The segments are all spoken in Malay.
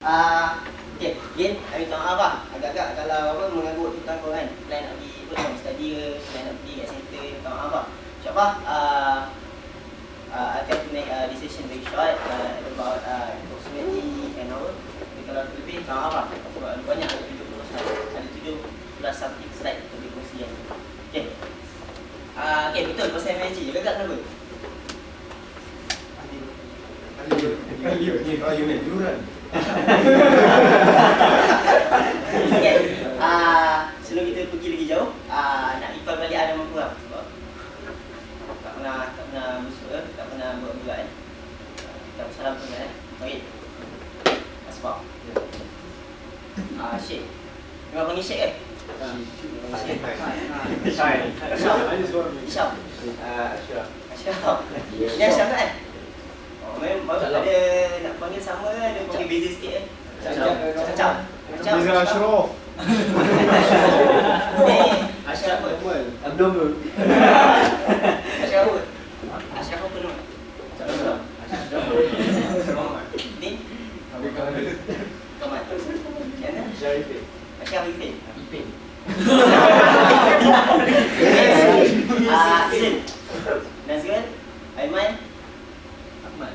Okay, again, kami minta maaf lah. Agak-agak kalau apa mengganggu tuan kau kan. Plan nak pergi apa, study ke, plan nak pergi kat center, minta maaf lah. InsyaAllah, I can make a decision very short, about approximately an hour. Tapi kalau lebih, minta maaf lah. Sebab banyak, ada 70 slide. Ada 17 something slide untuk dikongsikan. Okay. Okay, betul pasal MSG. Agak kenapa? Okay. Sebelum kita pergi lagi jauh, nak recall balik ada mampu lah. Sebab tak pernah busuk ke, tak pernah buat juga kan. Tak salah pun kan. Okay. Asbab. Syekh. Memang panggil Syekh ke? Syekh. Ashraf. Ni Ashraf kan? Memang baru ada nak panggil sama kan, dia panggil beza sikit kan. Macam Beza Ashraf. Ashraf apa? Abdomen. Ashraf apa? Ashraf apa nama? Ni? Kamat. Macam mana? Syarifin. Ashraf Ifin. Ipin. Zin. Nazrul. Aiman. Ahmad.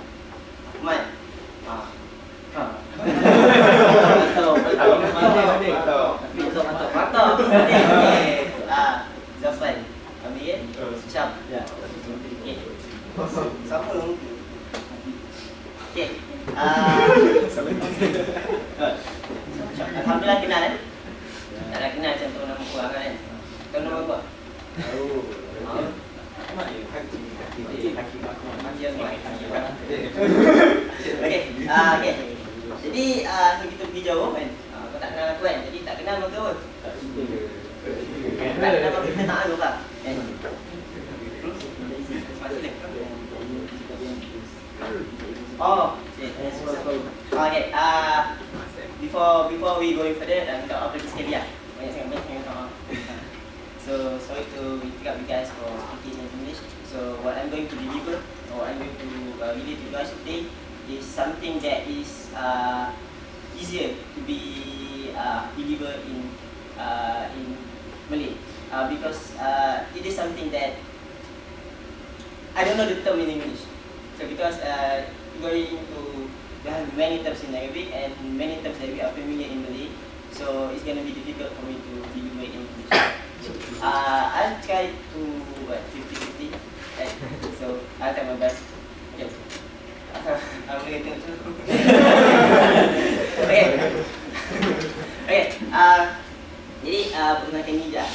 Mantap. Zafran. Amir. Syam. Okay. Sama. Okay. Alhamdulillah kenal kan? Tak nak kenal macam tu nama kurang kan? Tahu nama apa? Okay. Jadi kalau kita pergi jauh kan, kau tak kenal aku kan, jadi tak kenal maka apa? Tak kenal maka kita tak tahu lah. Oh, okay. Before we going further, minta maaf lagi sekali lah. Banyak sangat minta maaf. So sorry to interrupt you guys for speaking in English. So what I'm going to deliver, or I'm going to relay to you guys today, is something that is easier to be delivered in Malay, because it is something that I don't know the term in English. So because going to we have many terms in Arabic and many terms that we are familiar in Malay, so it's gonna be difficult for me to deliver in English. I'll try to 50-50, right? So I'll try my best. Okay. I'm going to okay. Jadi perkenalkan ni je.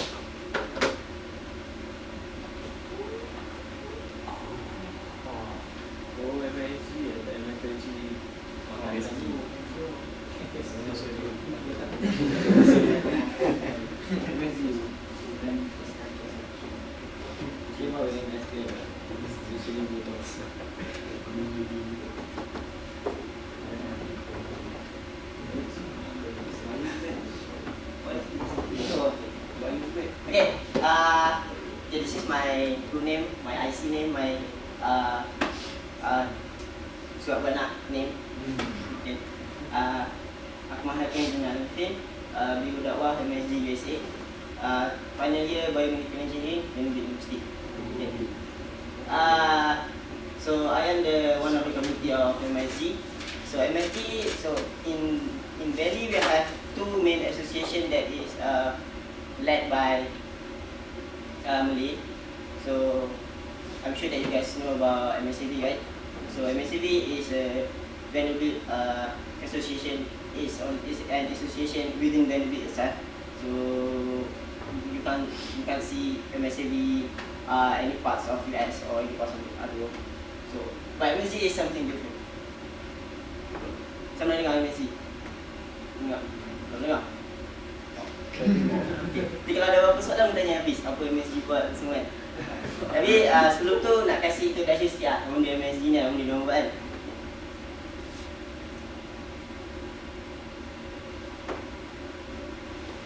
This is my full name, my IC name, my surat beranak name. Okay. Ahmad Hakim bin Alifin, Biro Dakwah MSG USA. Final year Biomedical Engineering dan University. Okay. So I am the one of the committee of MSG. So MSG, so in Bali we have two main association that is led by Malay. So I'm sure that you guys know about MSCV, right? So MSCV is a Vanderbilt association, is an association within Vanderbilt itself. So you can't see MSCV any parts of US or any parts of other world. So but MSC is something different. Sama dengan MSC. Enggak. Dengar. Jadi kalau ada apa-apa soalan tanya habis apa MSG buat semua kan. Tapi sebelum tu nak kasih introduction sikit lah benda MSG ni, benda diorang buat kan.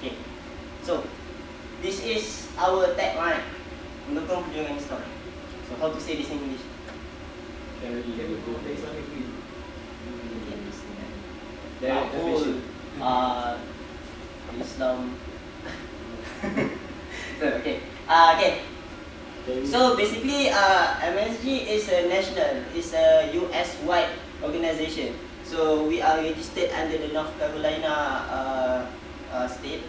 Okay. So this is our tagline, mendukung perjuangan Islam. So how to say this in English? whole Islam. So okay. So basically, MSG is a national, is a US-wide organization. So we are registered under the North Carolina state.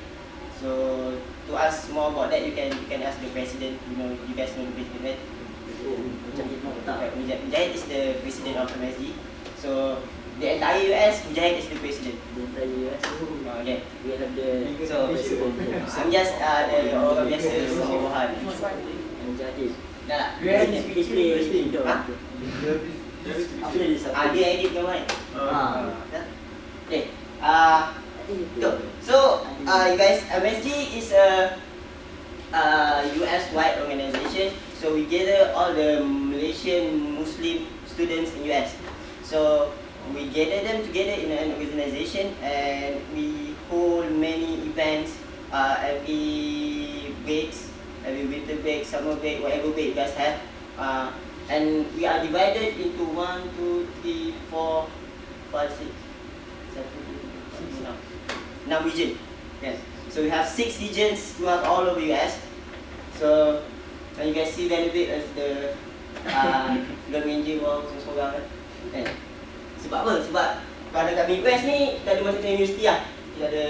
So to ask more about that, you can ask the president. You guys know the president, right? Mujahid is the president of MSG. So the entire US, Mujahid is the president. The entire US. Okay. We have the So I'm just the orang biasa bawahan. Mujahid. Dah. Dia hidup. Ha? Dia edit gambar. Dah. Okay. So you guys, MSG is a US-wide organization. So we gather all the Malaysian Muslim students in US. So we gather them together in an organization, and we hold many events every weeks, every winter break, summer break, whatever break you guys have. And we are divided into 1, 2, 3, 4, 5, 6, 6 regions. Yes. So we have 6 regions throughout all over US. So and you guys see very big as the Lone Ranger bawa seorang kan. Sebab apa? Sebab pada kat Midwest ni kita ada macam universiti lah. Kita ada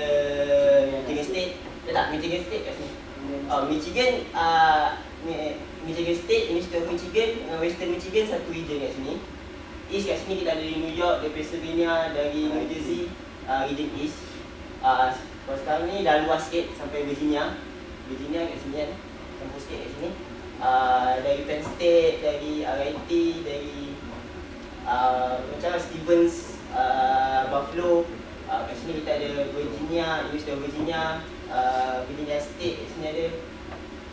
Michigan State. Ada tak Michigan State kat sini? Michigan Michigan State, University of Michigan, Western Michigan, satu region kat sini. East kat sini kita ada dari New York, dari Pennsylvania, dari New Jersey, region East. Kalau sekarang ni dah luas sikit sampai Virginia. Virginia kat sini kan, campur sikit kat sini. Dari Penn State, dari RIT, dari macam Stevens, Buffalo. Kat sini kita ada Virginia, University of Virginia, Virginia State kat sini ada.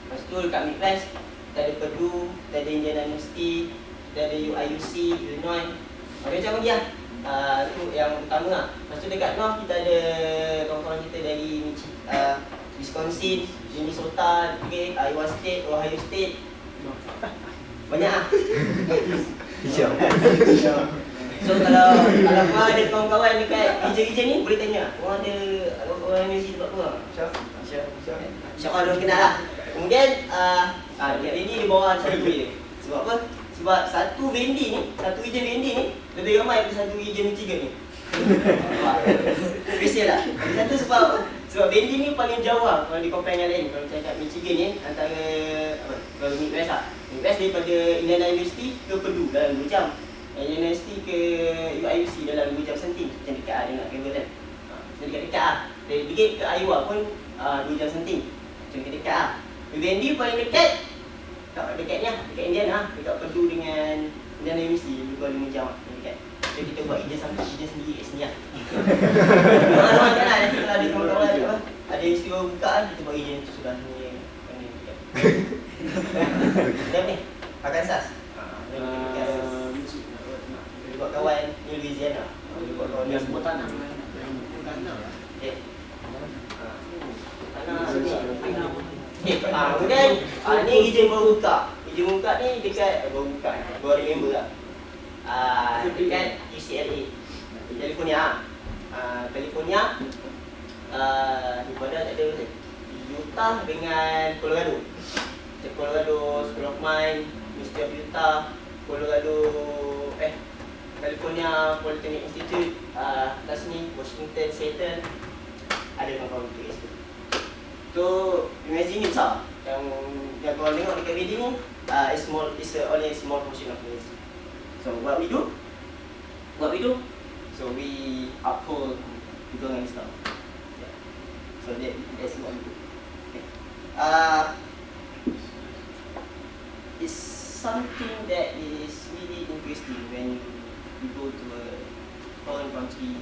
Lepas tu dekat Midwest kita ada Purdue, kita ada Indiana University, kita ada UIUC, Illinois. Macam lagi lah. Itu yang utama lah. Lepas tu dekat North kita ada kawan-kawan kita dari Wisconsin, Minnesota, Iowa State, Ohio State. Banyak lah. So kalau korang ada kawan-kawan dekat region-region ni, boleh tanya. Korang ada orang MSG tempat korang? InsyaAllah diorang kenal lah. Kemudian dia ni di bawah satu je. Sebab apa? Sebab satu vendi ni, satu region vendi ni lebih ramai daripada satu region Michigan ni. Special lah. Lagi satu sebab apa? Sebab vendi ni paling jauh lah kalau di compare dengan lain. Kalau cakap Michigan ni antara kalau Midwest lah. Midwest daripada Indiana University ke Purdue dalam 2 jam. University ke UIUC dalam 2 jam senting. Macam dekat lah, dia nak kabel kan. Macam dekat-dekat lah. Dari Brigade ke Iowa pun 2 jam senting. Macam dekat-dekat lah. Vendi paling dekat dekat ni lah, dekat Indiana lah. Dekat Purdue dengan Indiana University lebih kurang 5 jam lah. Dekat. So kita buat ijazah sendiri kat sini lah. Orang kan lah, nanti kalau ada kawan-kawan ada istiwa buka kan, kita buat ijazah tu sudah ni. Dan ni, Arkansas. Dia buat kawan ni Louisiana. Dia buat kawan ni semua tanah. Okay. Kemudian ni region baru buka. Region baru buka ni dekat baru remember lah. Dekat UCLA, California. California pada tak ada Utah dengan Colorado. Colorado School of Mine, University of Utah, Colorado California Polytechnic Institute, atas ni Washington Seattle. Ada kawan-kawan kita kat situ. So, imagine ni besar. Yang korang tengok dekat video ni is only a small portion of this. So, what we do? So, we uphold pegangan Islam. Yeah. So, that's what we do. Okay. It's something that is really interesting when you go to a foreign country,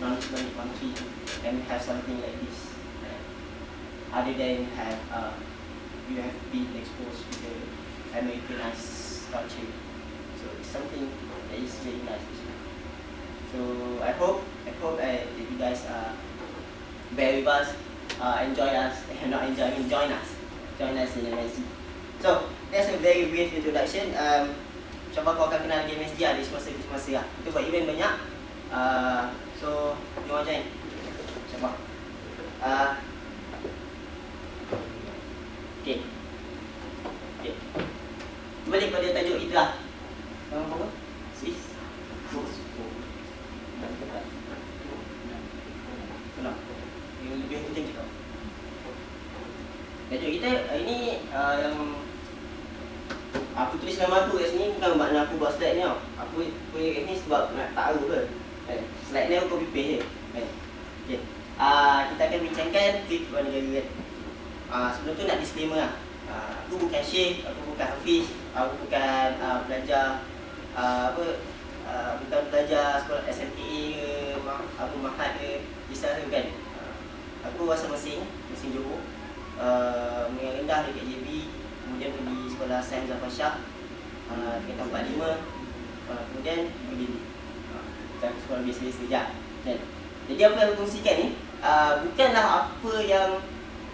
non-Islamic country, and have something like this. Other than you have been exposed to the Americanized culture, so it's something that is very nice. So I hope that you guys bear with us, enjoy us, not enjoy, join us in MSG. So that's a very brief introduction. InsyaAllah kau akan kenal MSG di semasa lah. Kita buat event banyak. So you want join? Siapa? Okay. Okay. Balik pada tajuk itu lah. Apa? Sis. Kenapa? Yang lebih penting cakap. Tajuk kita hari ni yang aku tulis nama aku kat sini bukan makna aku buat slide ni tau. Aku punya kat ni sebab nak tahu ke. Slide ni aku copy paste je. Okay. Kita akan bincangkan fiqh luar negara kan. Sebelum tu nak disclaimer lah. Aku bukan syekh, aku bukan hafiz, aku bukan pelajar bukan pelajar sekolah SMTA ke, Abu Mahad ke, kisah ke kan. Aku asal Mesin Johor. Menengah rendah dekat JB, kemudian pergi sekolah Sains Zafar Shah tingkatan 45, kemudian pergi sekolah biasa-biasa je kan. Jadi apa yang aku kongsikan ni bukanlah apa yang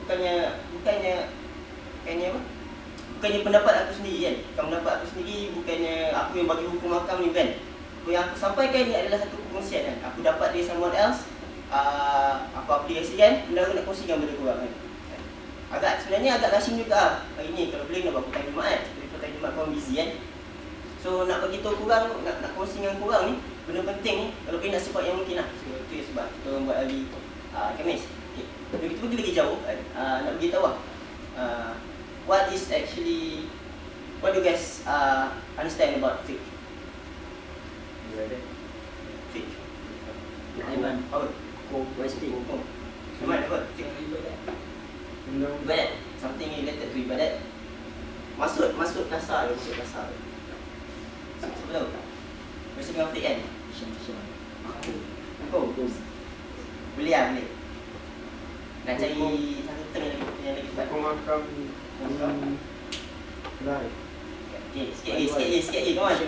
bukannya pendapat aku sendiri kan. Bukan pendapat aku sendiri, bukannya aku yang bagi hukum makam ni kan. Yang aku sampaikan ni adalah satu perkongsian kan. Aku dapat dari someone else, aku aplikasikan, benda aku nak kongsikan pada korang kan. Sebenarnya agak lasim juga hari ni kalau boleh nak buat petang Jumaat. Tapi petang Jumaat korang busy kan. So nak bagi tahu korang, nak kongsi dengan korang ni benda penting ni, kalau boleh nak support yang mungkin lah. So itu sebab kita orang buat hari Khamis. Okay. Jadi kita pergi lagi jauh nak beritahu lah what do you guys understand about fiqh? Fiqh. Iman. Apa? Westi. Iman apa? Fiqh. Ibadat. Something related to ibadat. Masuk dasar. Siapa tahu? Mesti dengan fiqh kan? Kau? Boleh lah, boleh. Nak cari satu term yang lagi kuat. Hukum makam lain. Okay, sikit lagi, come on. Okay.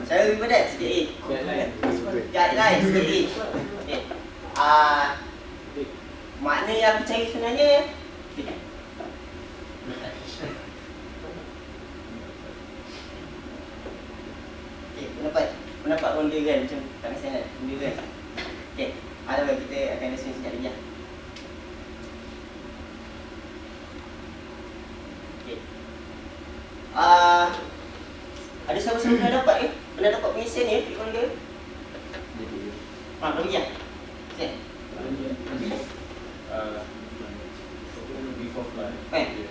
Cara ibadat, sikit lagi. Guideline, sikit lagi. Okay. Makna yang aku cari sebenarnya pendapat modern macam tak kisah nak modern. Okay, ada kita akan lesen sekejap lagi lah. Okay. Ada siapa-siapa pernah dapat ke? Pernah dapat pengisian ni fiqh modern? Bagi lah. Okay.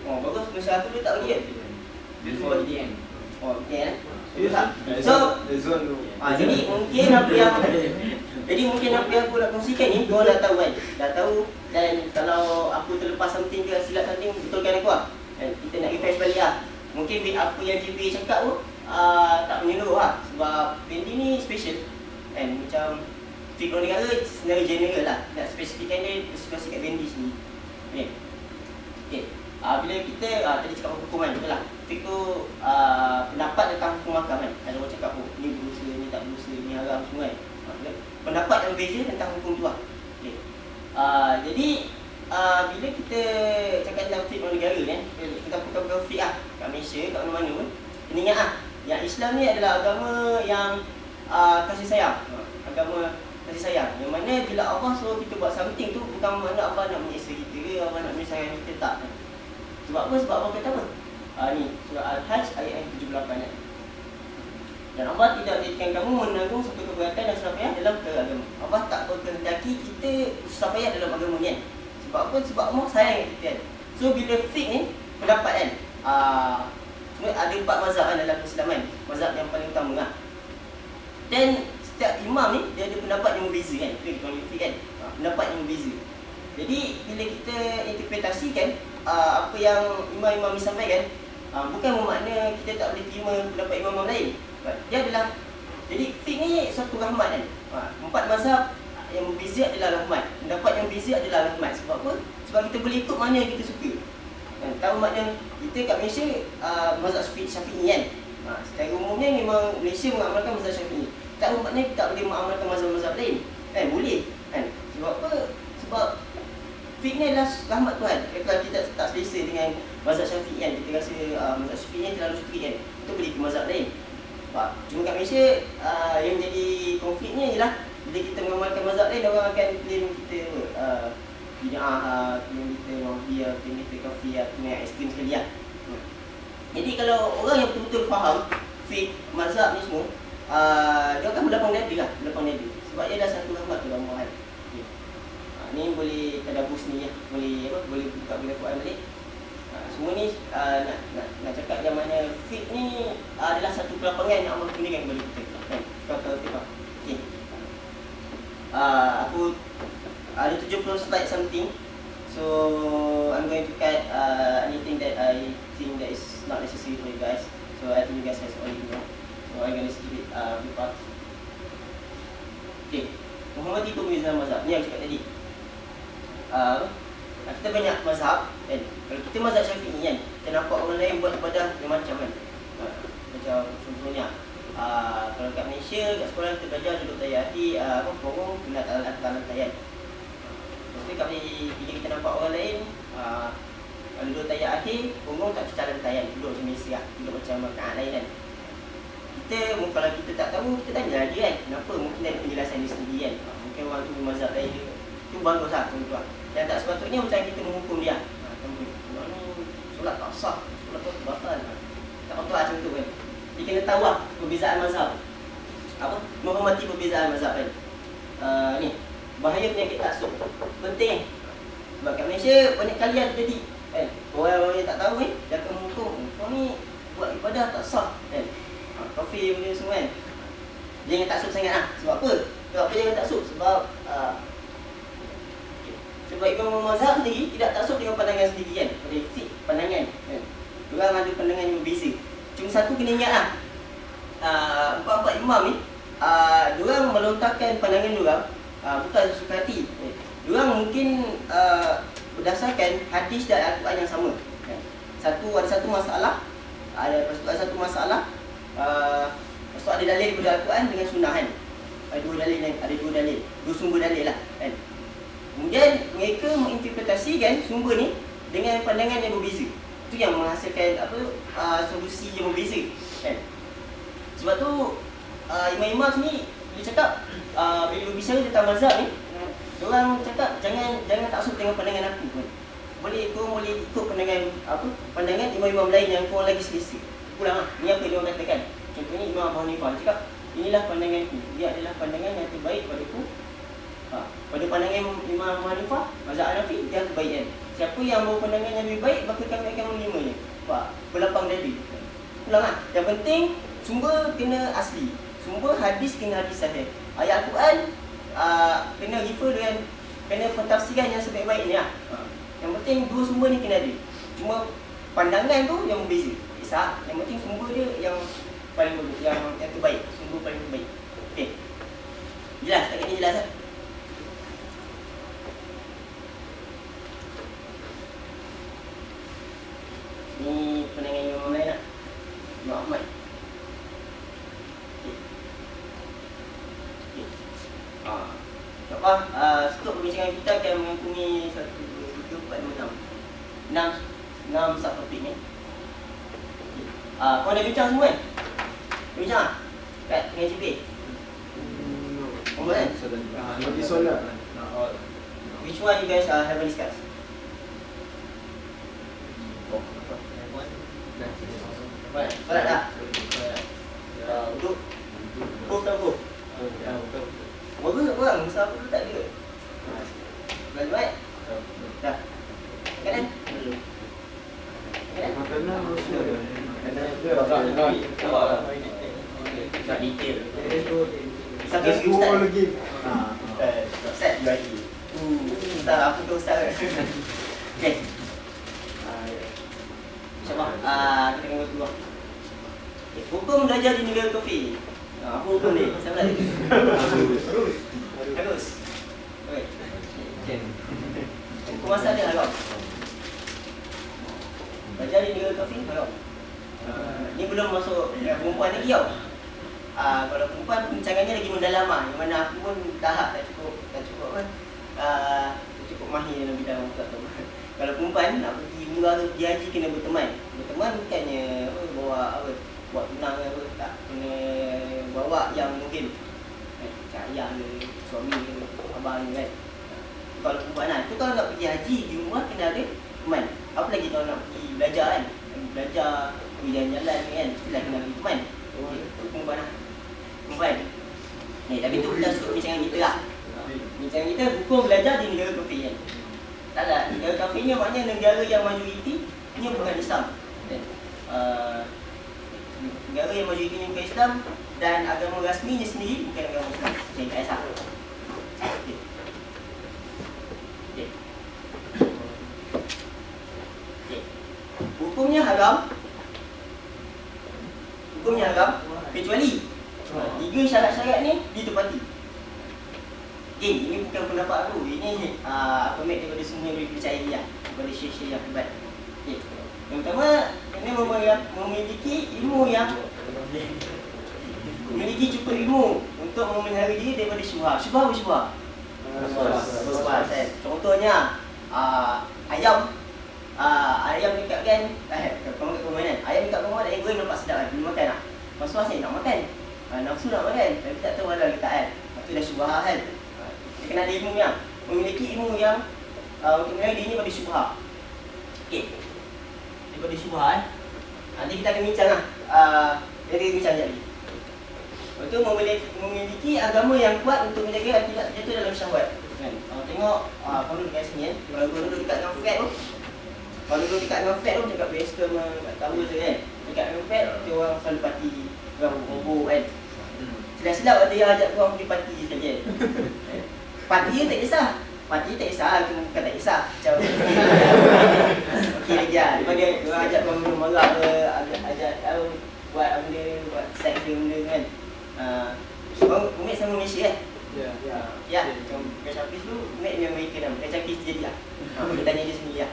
Oh bagus, masa aku dia tak bagi kan? Before DM. Oh okay lah. So, Jadi mungkin apa yang aku nak kongsikan ni kau dah tahu kan. Dah tahu, dan kalau aku terlepas something ke silap something, betulkan aku lah. Dan kita nak refresh balik lah. Mungkin apa yang JB cakap tu tak menyeluruh lah. Sebab Fendi ni special kan. Macam fiqh luar negara sebenarnya general lah. Nak spesifikkan dia spesifik kat Fendi sini. Okay. Bila kita tadi cakap hukum kan, betul lah. Fiqh tu pendapat tentang hukum makam kan. Ada orang cakap ni berdosa, ni tak berdosa, ni haram semua kan. Pendapat yang berbeza tentang hukum tu lah. Okay. Jadi bila kita cakap tentang fiqh luar negara kan, tentang perkara fiqh lah kat Malaysia, kat mana-mana pun, kena ingat lah, yang Islam ni adalah agama yang kasih sayang. Agama kasih sayang. Yang mana bila Allah suruh kita buat something tu, bukan makna Allah nak menyiksa kita ke, Allah nak menyayang kita, tak. Sebab apa? Sebab Allah kata apa? Ni surah Al-Hajj ayat yang 78 kan. Dan Allah tidak menjadikan kamu menanggung satu keberatan dan susah payah dalam perkara agama. Allah tak berkehendaki kita susah payah dalam agama ni kan. Sebab apa? Sebab Allah sayang kita kan. So bila fiqh ni pendapat kan, ada 4 mazhab kan dalam Islam kan. Mazhab yang paling utama lah. Dan setiap imam ni dia ada pendapat yang berbeza kan. Itu kita panggil fiqh kan. Pendapat yang berbeza. Jadi bila kita interpretasikan apa yang imam-imam ni sampaikan, bukan bermakna kita tak boleh terima pendapat imam-imam lain. Dia adalah, jadi fiqh ni suatu rahmat kan. 4 mazhab yang berbeza adalah rahmat. Pendapat yang berbeza adalah rahmat. Sebab apa? Sebab kita boleh ikut mana yang kita suka. Tahu makna kita kat Malaysia mazhab Syafi'i kan. Secara umumnya memang Malaysia mengamalkan mazhab Syafi'i. Tahu makna kita tak boleh mengamalkan mazhab-mazhab lain. Kan boleh kan. Sebab apa? Sebab fiqh ni adalah rahmat Tuhan. Kalau kita tak selesa dengan mazhab Syafi'i kan, kita rasa mazhab Syafi'i ni terlalu strict kan, kita boleh ke mazhab lain. Cuma kat Malaysia yang jadi konfliknya ialah bila kita mengamalkan mazhab lain, orang akan claim kita bid'ah, claim kita wahbiyah, claim kita kafir, claim yang ekstrim sekali lah. Jadi kalau orang yang betul-betul faham fiqh mazhab ni semua, dia akan melapang dada lah, melapang dada. Sebab dia dah satu rahmat dalam Quran. Ni boleh tadabbur sendiri lah, boleh buka Quran balik. Semua ni nak cakap yang mana fiqh ni adalah satu kelapangan yang Allah kurniakan kepada kita kan. Kata fiqh. Okey. Aku ada 70 slide something. So I'm going to cut anything that I think that is not necessary for you guys. So I think you guys has already know. So I'm going to skip it few parts. Okay, menghormati perbezaan mazhab. Ni yang cakap tadi. Kita banyak mazhab kan. Kalau kita mazhab Syafi'i kan, kita nampak orang lain buat ibadah yang macam kan. Macam contohnya kalau kat Malaysia, kat sekolah kita belajar duduk tayar hati, pokok kena tangan tayar. Lepas tu kat kita nampak orang lain duduk tayar akhir, punggung tak jalan tayar, duduk macam Malaysia lah, duduk macam makan lain kan. Kita, kalau kita tak tahu, kita tanya dia kan, kenapa, mungkin ada penjelasan dia sendiri kan. Mungkin orang tu mazhab lain dia, tu bagus lah tuan-tuan. Yang tak sepatutnya macam kita menghukum dia. Orang ni solat tak sah, solat tu batal. Tak patut lah macam tu kan. Dia kena tahu lah perbezaan mazhab. Menghormati perbezaan mazhab kan. Ni, bahaya penyakit taksub. Penting. Sebab kat Malaysia banyak kali ada jadi kan. Orang-orang yang tak tahu ni, dia akan menghukum. Kau ni buat ibadah tak sah kan. Kafir benda semua kan. Jangan taksub sangat lah. Sebab apa? Sebab apa jangan taksub? Sebab Imam mazhab sendiri tidak taksub dengan pandangan sendiri kan. Pada fiqh pandangan kan. Diorang ada pandangan yang berbeza. Cuma satu kena ingat lah, empat-empat imam ni diorang melontarkan pandangan diorang bukan suka hati. Diorang mungkin berdasarkan hadis dan Al-Quran yang sama kan. Ada satu masalah, lepas tu ada satu masalah, lepas tu ada dalil daripada Al-Quran dengan sunnah kan. Ada dua dalil, dua sumber dalil lah kan. Kemudian mereka menginterpretasikan sumber ni dengan pandangan yang berbeza. Itu yang menghasilkan solusi yang berbeza kan. Sebab tu imam-imam ni dia cakap bila berbicara tentang mazhab ni, diorang cakap jangan taksub dengan pandangan aku kan. Korang boleh ikut pandangan imam-imam lain yang korang lagi selesa. Pulang lah, ni apa diorang katakan. Contohnya Imam Abu Hanifah cakap, inilah pandanganku, dia adalah pandangan yang terbaik padaku. Pada pandangan Imam Abu Hanifah, mazhab Hanafi, dia kebaikan. Siapa yang bawa pandangan yang lebih baik, maka kami akan menerimanya. Berlapang dada. Pulang lah. Yang penting sumber kena asli. Sumber hadis kena hadis sahih. Ayat Al-Quran kena refer dengan, kena pentafsiran yang sebaik-baiknya lah. Yang penting dua sumber ni kena ada. Cuma pandangan tu yang berbeza. Kisah, yang penting sumber dia yang paling bagus, yang terbaik. Sumber paling terbaik. Okey. Jelas? Tak kena jelas lah. Ni pandangan Imam lain lah, Imam Ahmad. InsyaAllah skop perbincangan kita akan mengangkumi 1, 2, 3, 4, 5, 6 subtopik ni. Kau dah bincang semua kan? Bincang lah? Kat dengan CP? Kan? Bagi solat. Which one you guys haven't discussed? Solat dah? Duduk? Kuf tak kuf? Orang musa aku tak ada. Lalu baik? Dah? Kanan? Kanan? Makanan Rasul. Tak detail. Sampai Ustaz lagi. Ustaz lagi. Ustaz aku tu Ustaz. Okay. InsyaAllah kita akan keluar. Hukum belajar di negara kafir. Apa hukum ni? Siapa lagi? Terus. Hukum asal dia haram. Belajar di negara kafir haram. Ni belum masuk perempuan lagi tau. Kalau perempuan perbincangannya lagi mendalam lah. Yang mana aku pun tahap tak cukup kan. Cukup mahir dalam bidang tak tahu. Kalau perempuan nak pergi umrah tu pergi haji kena berteman. Berteman bukannya bawa buat tunang ke apa, tak kena bawa yang mungkin macam ayah ke, suami ke, abang ke kan. Kalau perempuan kan, tu kalau nak pergi haji di rumah kena ada teman. Apa lagi kalau nak pergi belajar kan, belajar, pergi jalan-jalan kan, mestilah kena ada teman. Itu perempuan lah, perempuan. Tapi tu kita sebut bincangan kita lah. Bincangan kita hukum belajar di negara kafir kan. Taklah, negara kafir ni maknanya negara yang majoriti ni bukan Islam. Negara yang majoriti ni bukan Islam dan agama rasminya sendiri bukan agama Islam. Jadi tak kisah. Hukumnya haram. Hukumnya haram kecuali 3 syarat-syarat ni ditepati. Ini bukan pendapat aku. Ini pemik daripada semua yang dipercayai dia, daripada syekh-syekh yang hebat. Yang pertama, ini memiliki ilmu yang memiliki cukup ilmu untuk memelihara diri daripada syubhat. Syubhat apa syubhat? Syubhat. Contohnya ayam dekat kan, permainan. Ayam dekat rumah dah goreng nampak sedap kan, belum makan tak? Masuk asal nak makan. Nafsu nak makan, tapi tak tahu ada letak kan. Itu dah syubhat kan. Dia kena ada ilmu yang memiliki ilmu yang untuk memelihara diri daripada syubhat. Okey. Daripada syubhat. Nanti kita akan bincang lah. Kita akan bincang sekejap lagi. Lepas tu memiliki agama yang kuat untuk menjaga tidak jatuh dalam syahwat. Kan? Kalau tengok, kalau dekat sini kan, kalau duduk dekat dengan fat tu, kalau duduk dekat dengan fat tu, cakap Western tak tahu je kan. Dekat dengan fat, dia orang selalu parti, orang kan. Silap-silap ada yang ajak korang pergi parti je saja. Parti je tak kisah. Parti tak kisah, cuma bukan tak kisah. Macam okey lagi lah. Lepas dia orang ajak korang minum marah ke, ajak buat benda, buat seks ke benda kan. Korang umit sama Malaysia kan? Ya, macam Cash Hafiz tu, umit yang Amerika dah. Cash Hafiz jadi lah. Kita tanya dia sendiri lah.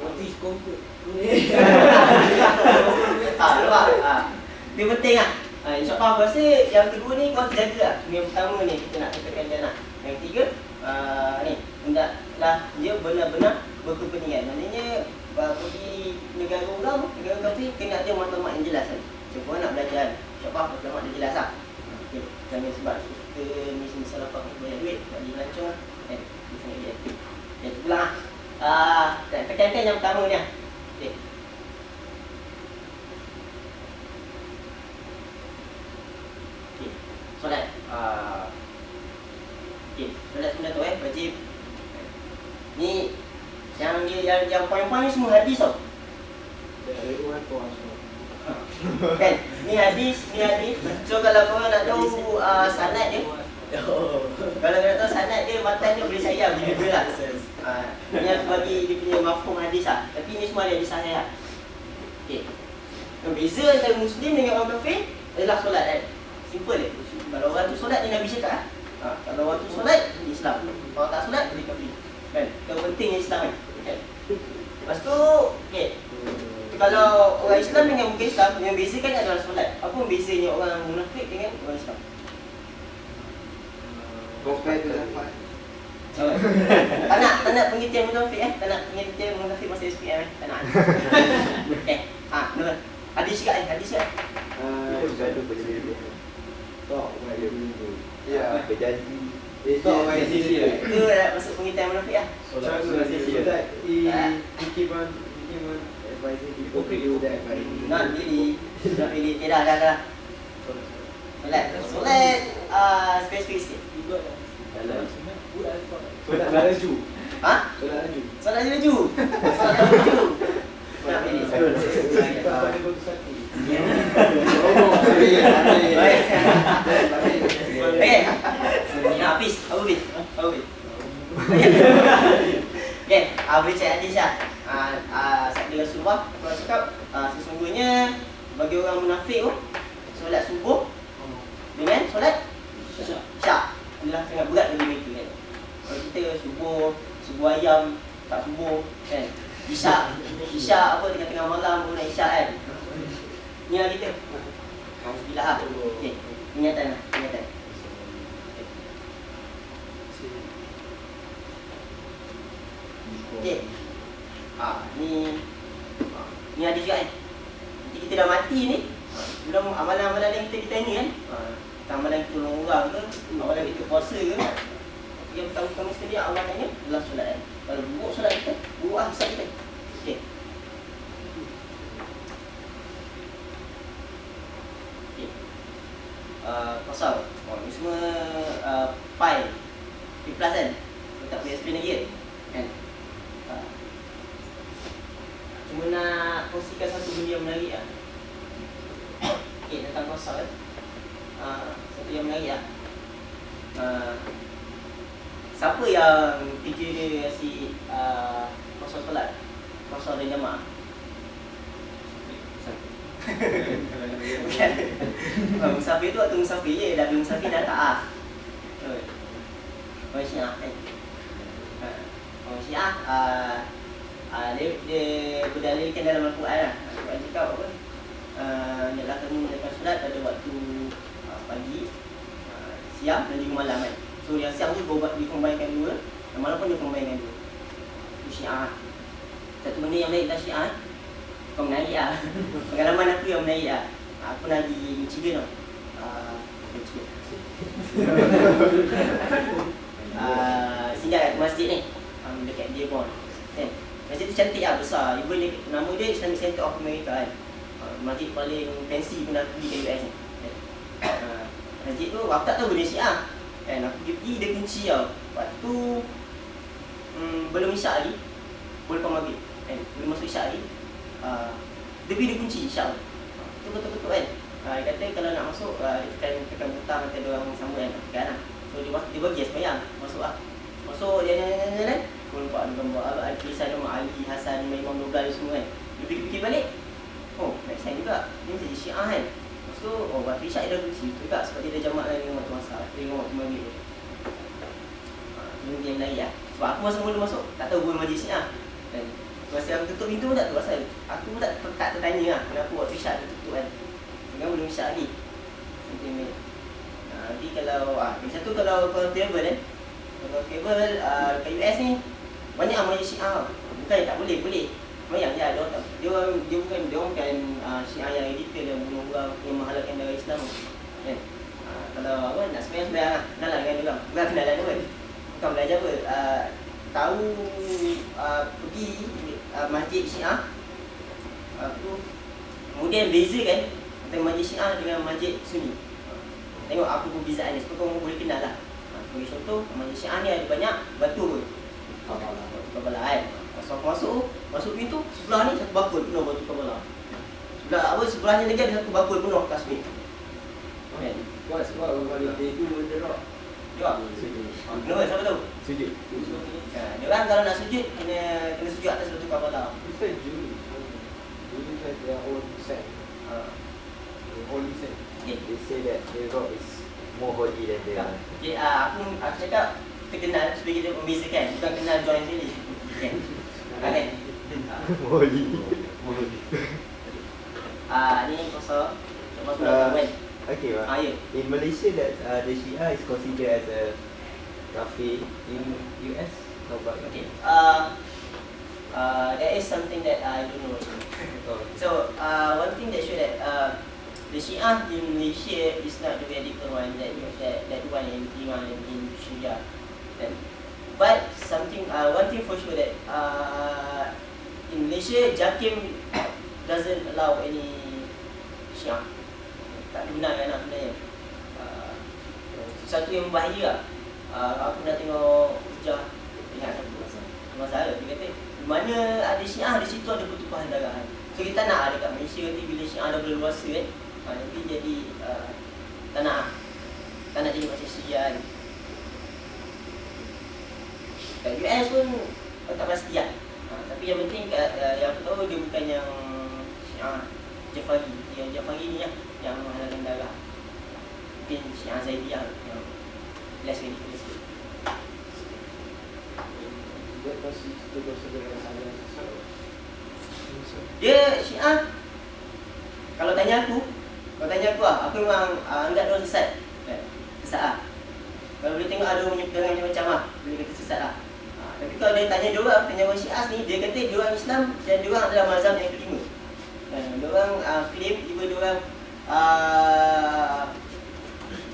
Hafiz comfort. Nampak? Dia penting lah. InsyaAllah aku rasa yang kedua ni kau terjaga lah. Yang pertama ni kita nak tekan dia nak. Yang ketiga ni hendaklah dia benar-benar berkepentingan. Maknanya pergi negara orang, negara kafir kena ada matlamat yang jelas kan. Macam nak belajar, InsyaAllah matlamat dia jelas lah. Okay. Jangan sebab kita ni salah faham banyak duit nak dilancong lah. Dia sangat dia. Okay, pulang lah. Tekankan yang pertama ni lah. Okay. Solat. Okey, solat sunat tu wajib. Ni yang poin-poin ni semua hadis tau. Kan? Ni hadis. So kalau korang nak tahu sanad dia, kalau nak tahu sanad dia, matan dia boleh sayang dia lah. Ni aku bagi dia punya mafhum hadis lah. Tapi ni semua ada hadis sahih lah. Okey. Beza antara Muslim dengan orang kafir adalah solat kan. Simple je. Kalau orang tu solat, ni Nabi cakap kalau orang tu solat, dia Islam. Kalau tak solat, dia kafir. Kan? Yang penting Islam kan? Lepas tu, okay. Kalau orang Islam dengan bukan Islam, yang bezakan adalah solat. Apa bezanya orang munafik dengan orang Islam? Compare to Zafar. Tak nak pengertian munafik Tak nak pengertian munafik masa SPM Tak nak. Betul. Hadis cakap Bergaduh berjaya. Tok wajib minggu. Ya. Berjanji. Tok wajib dia. Itu dah masuk pengertian munafik lah. Solat keep on advising people to do that. Not really. Dah. Solat spesifik sikit. Solat laju. Solat laju. Solat laju. Nak pilih. Okay. Habis. Apa habis? Okay. Boleh cek hadis lah. Sabda Rasulullah kalau cakap sesungguhnya bagi orang munafik tu solat subuh dengan solat isyak adalah sangat berat bagi mereka kan. Kalau kita subuh ayam tak subuh kan. Isyak apa tengah-tengah malam pun nak isyak kan. Ni lah kita. Alhamdulillah lah. Okay. Ingatan. Okay. Ni hadis juga kan. Nanti kita dah mati mati ni, sebelum amalan-amalan yang kita ni kan, amalan kita tolong orang ke, amalan kita puasa ke, yang pertama-tama sekali amalannya adalah solat kan. Kalau buruk solat kita, buruk hisab kita. Okey. Okey. Kosong. Ni semua pi plus kan. Saya tak boleh explain lagi kan. Cuma nak kongsikan satu benda yang menarik lah. Okey, tentang kosong kan. Satu yang menarik lah. Siapa yang kerja dia si kosong solat? Kosong dan jamaah? Bukan. Musafir tu waktu musafir je, dah belum musafir dah tak ah. Orang Syiah kan. Orang Syiah dia berdalilkan dalam Al-Quran lah. Al-Quran cakap apa? Hendaklah kamu melakukan solat pada waktu pagi, siang dan juga malam kan. So yang siang tu dikombinkan dua, yang malam pun dikombinkan dua. Itu Syiah. Satu benda yang menarik tentang Syiah, kau menarik lah. Pengalaman aku yang menarik lah. Aku nak pergi Michigan tau. Michigan. Singgah kat masjid ni, dekat Dearborn kan. Masjid tu cantik lah, besar. Even dia, nama dia Islamic Center of America kan. Masjid paling fancy pun dah pergi ke US ni kan. Masjid tu aku tak tahu benda Syiah kan. Aku pergi dia kunci tau. Waktu belum isyak lagi, boleh lepas maghrib kan, belum masuk isyak lagi, dia pergi dia kunci isyak tu. Itu betul-betul kan. Dia kata kalau nak masuk, dia tekan butang kata dia orang sama kan, tekan lah. So dia bagi sembahyang, masuk lah. Masuk jalan-jalan, kau nampak ada gambar tulisan nama Ali, Hasan, Imam Dogal semua kan. Dia fikir-fikir balik, oh make sense juga, ni jadi Syiah kan. Lepas tu, waktu isyak dia dah kunci juga sebab dia dah jamak lah dengan waktu masak, dengan waktu maghrib. Ini dia menarik lah. Sebab aku masa mula masuk, tak tahu pun majlis Syiah kan. Masa aku tutup pintu pun tak tahu pasal. Aku pun tak tertanya lah kenapa waktu isyak dia tutup kan. Sekarang belum isyak lagi. Nanti kalau yang satu kalau kau travel kan, kalau travel ke US ni banyak majlis Syiah. Bukan tak boleh, boleh. Banyak je dia bukan Syiah yang radical yang bunuh orang, yang menghalalkan darah Islam kan. Kalau apa nak sembahyang lah, kenalan dengan dia orang. Bukan kenalan pun. Bukan belajar apa. Tahu pergi masjid Syiah. Kemudian beza kan antara masjid Syiah dengan masjid Sunni. Tengok apa perbezaan ni, supaya kamu boleh kenal lah. Bagi contoh, masjid Syiah ni ada banyak batu pun. Kabbalah kan. Masuk pintu, sebelah ni satu bakul penuh batu kabbalah. Sebelahnya lagi ada satu bakul penuh tasbih. Kan? What's what they do in the rock? Ya. Kenapa? Siapa tahu? Sujud. Dia orang kalau nak sujud kena sujud atas batu kabbalah. It's like Jews. Jews have their own sect. Holy sect. Okay. They say that the rock is more holy than the Okay, aku cakap kita kenal supaya kita membezakan, bukan kenal join sendiri. Kan? Kan? holy. Ni kosong. Lepas tu nak kan? Okay, Ya. in Malaysia that the Shia is considered as a kafir. In US, no but Okay. There is something that I don't know. So one thing that show that the Shia in Malaysia is not the radical one that one in Iran and in Syria. But one thing for sure that in Malaysia JAKIM doesn't allow any Shia. Tak dibenarkan lah sebenarnya. Satu yang bahaya lah. Aku dah tengok hujah lihat satu masalah. Dia kata mana ada Syiah, di situ ada pertumpahan darah. So kita tak nak ada kat Malaysia nanti bila Syiah dah berluasa kan, nanti jadi tak nak jadi macam Syiah ni. Kat US pun tak pasti lah. Tapi yang penting yang aku tahu dia bukan yang Syiah Jafari. Yang Jafari ni lah yang menghalalkan darah. Mungkin Syiah Zaidiyah yang less radical sikit. Dia Syiah. Kalau tanya aku aku memang anggap dia orang sesat. Sesat lah. Kalau boleh tengok ada orang perangai macam-macam lah, boleh kata sesat lah. Tapi kalau dia tanya orang Syiah ni, dia kata dia orang Islam dan dia orang adalah mazhab yang kelima. Dia orang claim even diorang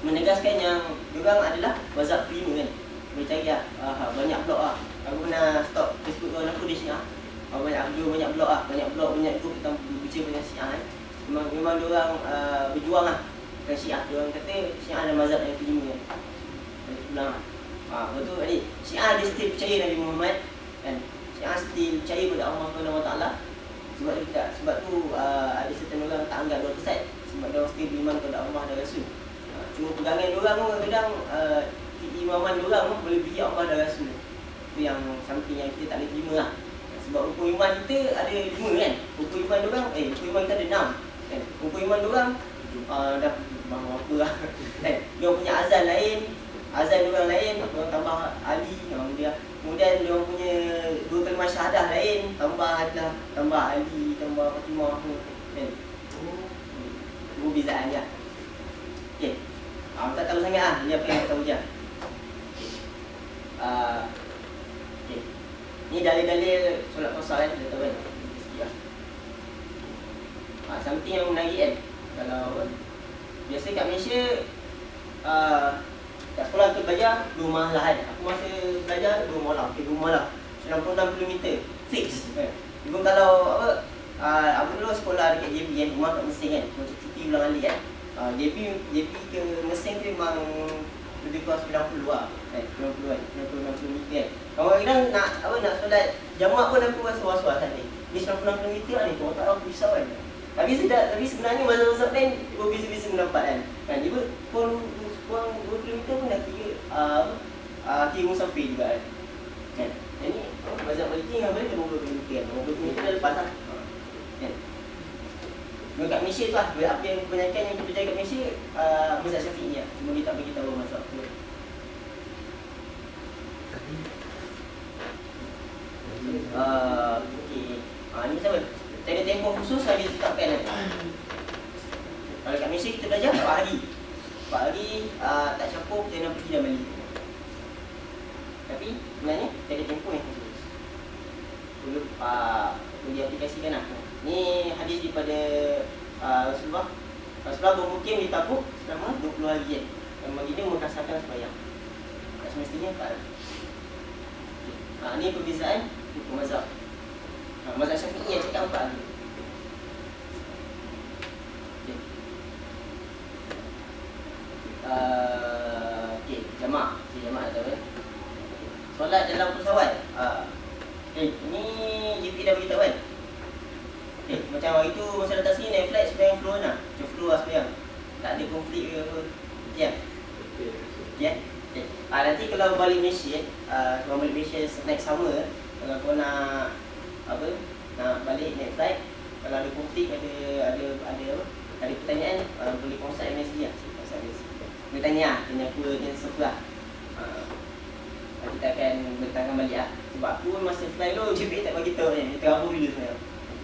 menegaskan yang diorang adalah mazhab kelima kan. Boleh cari lah, banyak blog lah. Aku pernah stalk Facebook kawan aku, dia Syiah. Banyak blog lah, banyak grup tentang bicara dengan Syiah kan. Memang diorang berjuang lah dengan Syiah. Diorang kata Syiah ada mazhab yang kelima kan. Ulang lah. Lepas tu tadi, Syiah dia still percaya Nabi Muhammad kan. Syiah still percaya pada Allah SWT. Sebab tu ada certain orang tak anggap diorang sesat. Sebab diorang still beriman kepada Allah dan Rasul. Cuma pegangan diorang tu kadang imaman diorang boleh beri Allah dan Rasul. Itu yang something yang kita tak boleh terima lah. Sebab rukun iman kita ada 5 kan. Rukun iman diorang, rukun iman kita ada 6 kan. Rukun iman diorang dah apa lah kan. Diorang punya azan lain, azan diorang lain, diorang tambah Ali dia. Kemudian diorang punya 2 kalimah syahadah lain, tambah Ali, tambah Fatimah kan. Perbezaan je. Okey. Tak tahu sangat lah, ni apa yang tahu je. Okay. Ni dalil-dalil solat qasar kan, dah tahu kan. Something yang menarik kan. Kalau biasa kat Malaysia kat sekolah tu belajar 2 malam kan. Aku masa belajar 2 malam, 2 malam 96 km fix kan. Even kalau aku dulu sekolah dekat JP kan, rumah kat Mersing kan, macam cuti ulang alik kan. JP ke Mersing tu memang lebih kurang 90 lah kan, 90 km kan. Kadang-kadang nak solat jamak pun aku rasa was-was kan ni. Ni 96 km lah ni, orang tak tahu aku risau kan. Tapi sebenarnya mazhab lain berbeza-beza pendapat kan. Dia pun kurang 2 km pun dah kira musafir juga kan. Jadi mazhab Maliki dengan balik 50 km kan. 50 km dah lepas lah kan. Kat Malaysia tu lah, apa yang kebanyakan yang kita percaya kat Malaysia mazhab Syafi'i lah. Cuma dia tak bagi tahu mazhab tu. Okey. Ni macam apa? Tanda tempoh khusus ada ditetapkan kan. Kalau kat Malaysia kita belajar 4 hari. 4 hari tak campur, kita nak pergi dan balik. Tapi sebenarnya tanda tempoh yang khusus. Perlu diaplikasikan lah. Ni hadis daripada Rasulullah bermukim di Tabuk selama 20 hari kan. Yang baginda mengkasarkan sembahyang. Tak semestinya 4 hari. Ni perbezaan hukum mazhab. Mazhab Syafi'i yang cakap 4 hari. Okey, jamak. Jamak dah tahu kan. Solat dalam pesawat. Ini JP dah beritahu kan. Macam hari tu masa datang sini naik flight sembahyang flow lah. Macam flow lah sembahyang. Tak ada konflik ke apa. Okey kan? Okey. Nanti kalau balik Malaysia, kalau balik Malaysia next summer, kalau kau nak nak balik naik flight, kalau ada konflik, ada pertanyaan, boleh konsult MSD lah. Boleh tanya aku tanya siapa lah. Kita akan bertangan balik lah. Sebab aku masa flight tu JP tak bagi tahu ni, dia terabur dulu sebenarnya.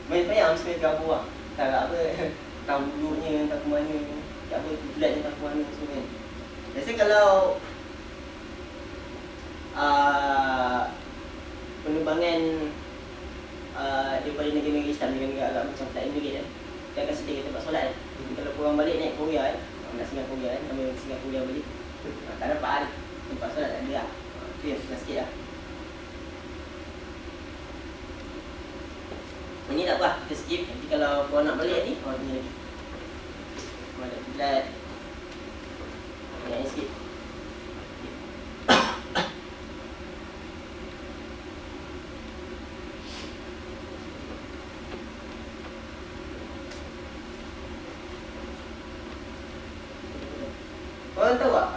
Main payah sebenarnya terabur lah. Tak tahu duduknya, tak ke mana, tak apa, tujuannya tak ke mana semua kan. Biasa kalau penerbangan daripada negara-negara Islam, negara agak macam flight Emirates kan, dia akan sediakan tempat solat kan. Kalau korang balik naik Korea kan, nak singgah Korea kan, nama singgah Korea balik, tak dapat kan, tempat solat tak ada lah. Itu yang susah sikit lah. Ini tak apa, kita skip. Nanti kalau korang nak balik ni, ni lagi ada kiblat. Yang ni skip. Korang tahu tak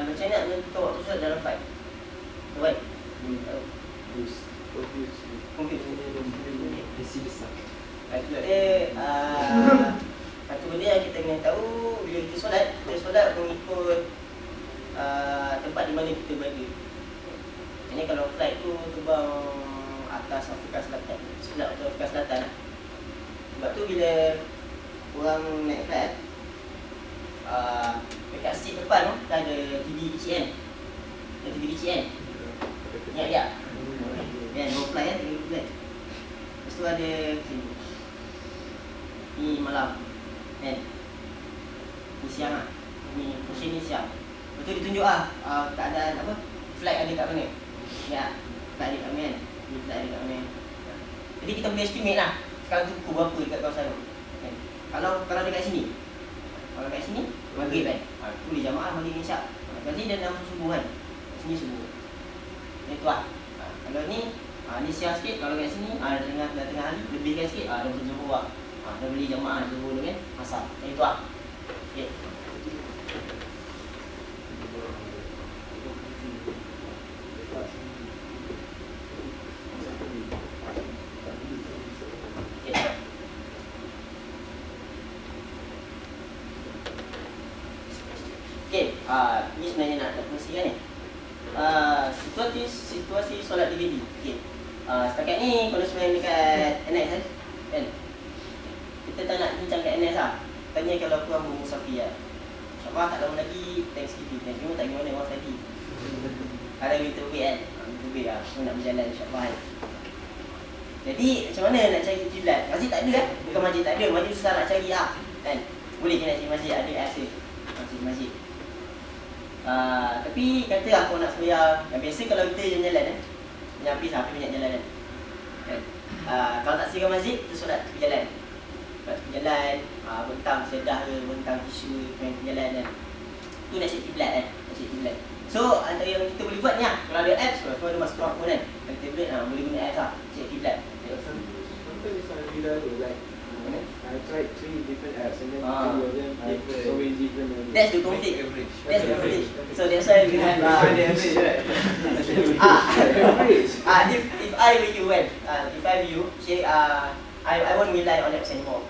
macam mana menentukan waktu solat dalam fight? Tahu kan? Tahu. Isi besar. Satu benda yang kita kena tahu, bila kita solat mengikut tempat di mana kita berada. Ini kalau flight tu terbang atas Afrika Selatan, solat di Afrika Selatan lah. Sebab tu bila orang naik flight, dekat seat depan tu dah ada TV kecil kan. Ada TV kecil kan. Ingat tak? Kan, bawa fly kan, TV fly. Lepas tu ada ni malam. Kan? Ni siang lah. Ni mesin ni siang. Lepas tu ditunjuk lah keadaan apa, flight ada kat mana. Ya, flight ada kat mana kan. Ni flight ada kat mana. Jadi kita boleh estimate lah sekarang tu pukul berapa dekat kawasan tu. Kan? Kalau dekat sini, kalau kat sini maghrib kan, tu boleh jamaah maghrib isyak. Berarti dia dalam subuh kan. Kat sini subuh. Itu lah. Kalau ni ni siang sikit, kalau kat sini dah tengah hari, lebihkan sikit dah betul zuhur lah. Dah beli jamaah zuhur dengan asar. Itu lah. Okay. Okay, ni sebenarnya nak kongsikan ni. Situasi solat DVD. Okay. Setakat ni konsumen dekat NS kan. Kita tak nak bincang kat NS lah. Tanya kalau korang musafir lah. InsyaAllah tak lama lagi Thanksgiving. Thanksgiving tak pergi mana orang tadi. Ada winter break kan. Winter break lah. Semua nak berjalan insyaAllah kan. Jadi macam mana nak cari kiblat? Masjid tak ada kan? Bukan masjid tak ada. Masjid susah nak cari lah. Kan? Boleh je nak cari masjid. Ada rasa masjid. Tapi kata aku nak sembahyang. Yang biasa kalau kita jalan-jalan yang habis lah, banyak jalan kan. Kalau tak sediakan masjid, kita solat tepi jalan. Solat tepi jalan, bentang sedah ke, bentang tisu, main tepi jalan kan. Tu nak cek kiblat kan, nak cek kiblat. So antara yang kita boleh buat ni lah. Kalau ada apps, kalau ada masuk smartphone kan, kalau tablet boleh guna apps lah, cek kiblat. Sometimes I realize like I tried 3 different apps and then 3 of them are different. so many different. That's the conflict. That's the conflict. So that's why we have average right? if I were you kan, if I were you, I won't rely on apps anymore.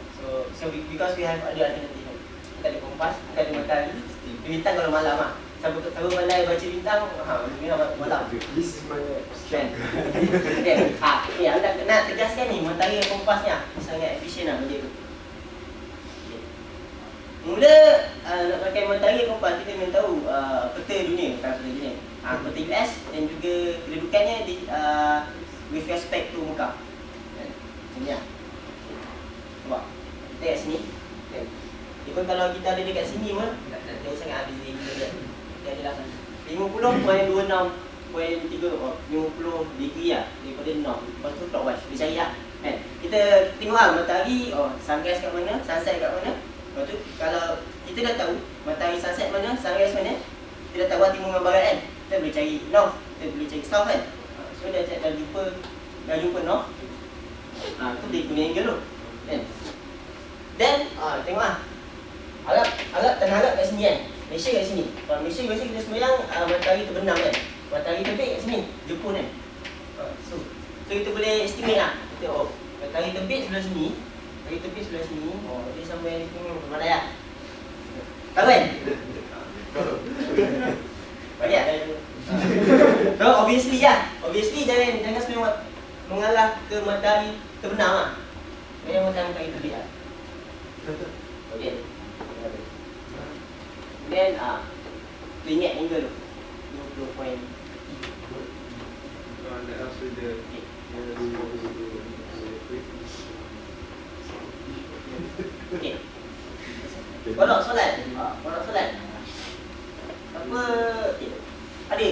So because we have other alternative. Kita ada kompas, kita ada matahari. Bintang kalau malam lah. Siapa malai baca bintang, malam. This is my app. Kan? Ni anda nak tegaskan ni, matahari dan kompas ni sangat efisien lah benda tu. Mula nak pakai matahari dan kompas, kita memang tahu peta dunia, bukan peta dunia. Peta US dan juga kedudukannya with respect to Mekah. Macam ni lah. Nampak? Kita kat sini. Even kalau kita ada dekat sini pun, jauh sangat habis dia. Dia adalah 50.26.3 50 degree lah daripada north. Lepas tu clockwise, boleh cari lah kan. Kita tengok lah matahari, sunrise kat mana, sunset kat mana. Lepas tu kalau kita dah tahu matahari sunset mana, sunrise mana, kita dah tahu timur dan barat kan. Kita boleh cari north, kita boleh cari south kan. So dah jumpa north. Tu boleh guna angle tu kan. Then tengok lah Arab tanah Arab kat sini kan. Malaysia kat sini. Kalau Malaysia biasa kita sembahyang matahari terbenam kan. Matahari terbit kat sini, Jepun kan. So kita boleh estimate lah. Kita matahari terbit sebelah sini, matahari terbit sebelah sini. Dia sampai sini mana ya? Tahu kan? Banyak dah. So obviously jangan semua mengarah ke matahari terbenam lah. Jangan matahari terbit lah. Okay. Then tu ingat angle tu 20 point. Okay. Kodok solat. Apa ada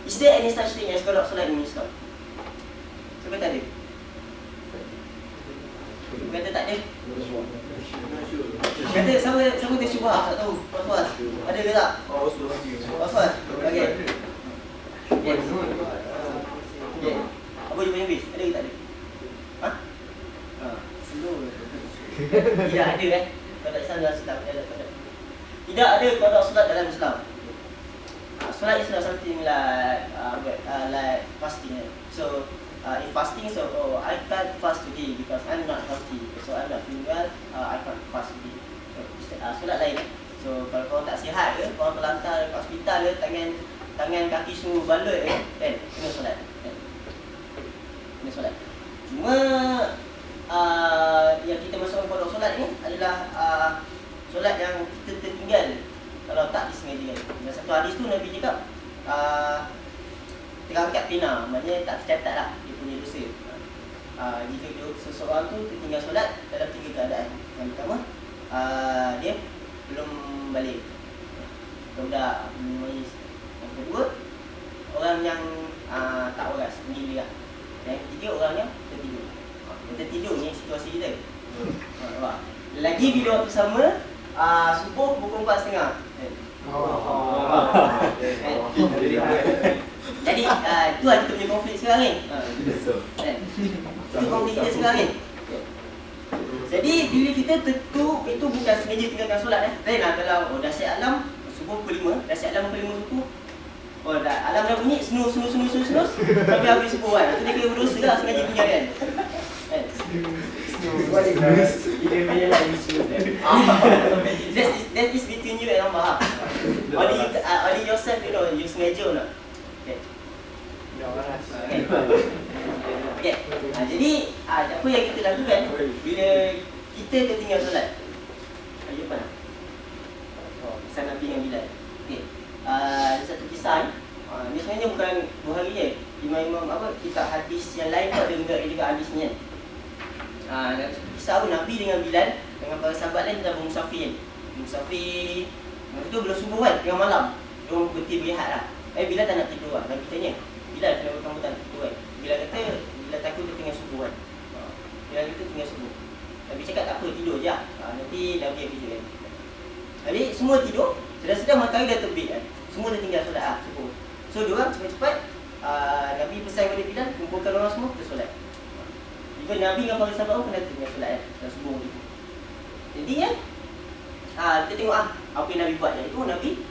is there any such thing as kodok solat in Islam? Siapa tak ada? Kata tak ada. Kata siapa tersyubah tak tahu. Puas. Ada ke tak? Puas. Okey. Yes. Okay. Apa je punya bis? Ada ke tak ada? Slow. Tidak ada kan? Kodok Islam dalam Islam tidak ada kodok solat dalam Islam. Solat is not something like fasting. So if fasting, I can't fast today because I'm not healthy. So I'm not feeling well. I can't fast today. So solat lain. So kalau korang tak sihat ke, korang terlantar kat hospital ke, tangan kaki semua balut kan, kena solat. Kena solat. Cuma yang kita masuk kodok solat ni adalah solat yang kita tertinggal kalau tak disengajakan. Dan satu hadis tu Nabi cakap terangkat pena, maknanya tak tercatat lah dia punya dosa. Jika seseorang tu tertinggal solat dalam 3 keadaan. Yang pertama, dia belum balik, budak belum majlis. Yang kedua, orang yang tak waras, sendiri lah. Yang ketiga, orang yang tertidur. Tertidur ni situasi kita. Lagi bila waktu sama, subuh pukul 4.30. Jadi itu lah kita punya konflik sekarang ni. Itu konflik kita sekarang ni. Jadi bila kita tentu itu bukan sengaja tinggalkan solat lain lah kalau dah siap alam subuh pukul 5, dah siap alam pukul 5 subuh. Dah alam dah bunyi snooze sampai habis subuh kan. Itu dia kira berdosa lah sengaja tinggalkan. That is between you and Allah. Only yourself you know, you sengaja or not. Okay. Jadi apa yang kita lakukan bila kita tertinggal solat? Ayo apa nak? Kisah Nabi dengan Bilal. Okay. Ada satu kisah ni sebenarnya bukan 2 hari je. Imam kitab hadis yang lain pun ada juga hadis ni kan. Dalam satu kisah Nabi dengan Bilal dengan para sahabat lain kita bermusafir. Masa tu belum subuh kan, tengah malam. Diorang berhenti berehat lah. Bilal tak nak tidur lah. Nabi tanya, Bilal kenapa kamu tak nak tidur kan? Bilal kata, Bilal takut dia tengah subuh kan. Bilal kata tengah subuh. Nabi cakap tak apa, tidur je lah. Nanti Nabi habis je kan. Jadi semua tidur, sedang-sedang matahari dah terbit kan. Semua dah tinggal solat lah, subuh. So diorang cepat-cepat Nabi pesan kepada Bilal, kumpulkan orang semua, kita solat. Even Nabi dengan para sahabat pun kena tinggal solat kan, dalam subuh ni. Jadi kan, kita tengok apa yang Nabi buat. Iaitu Nabi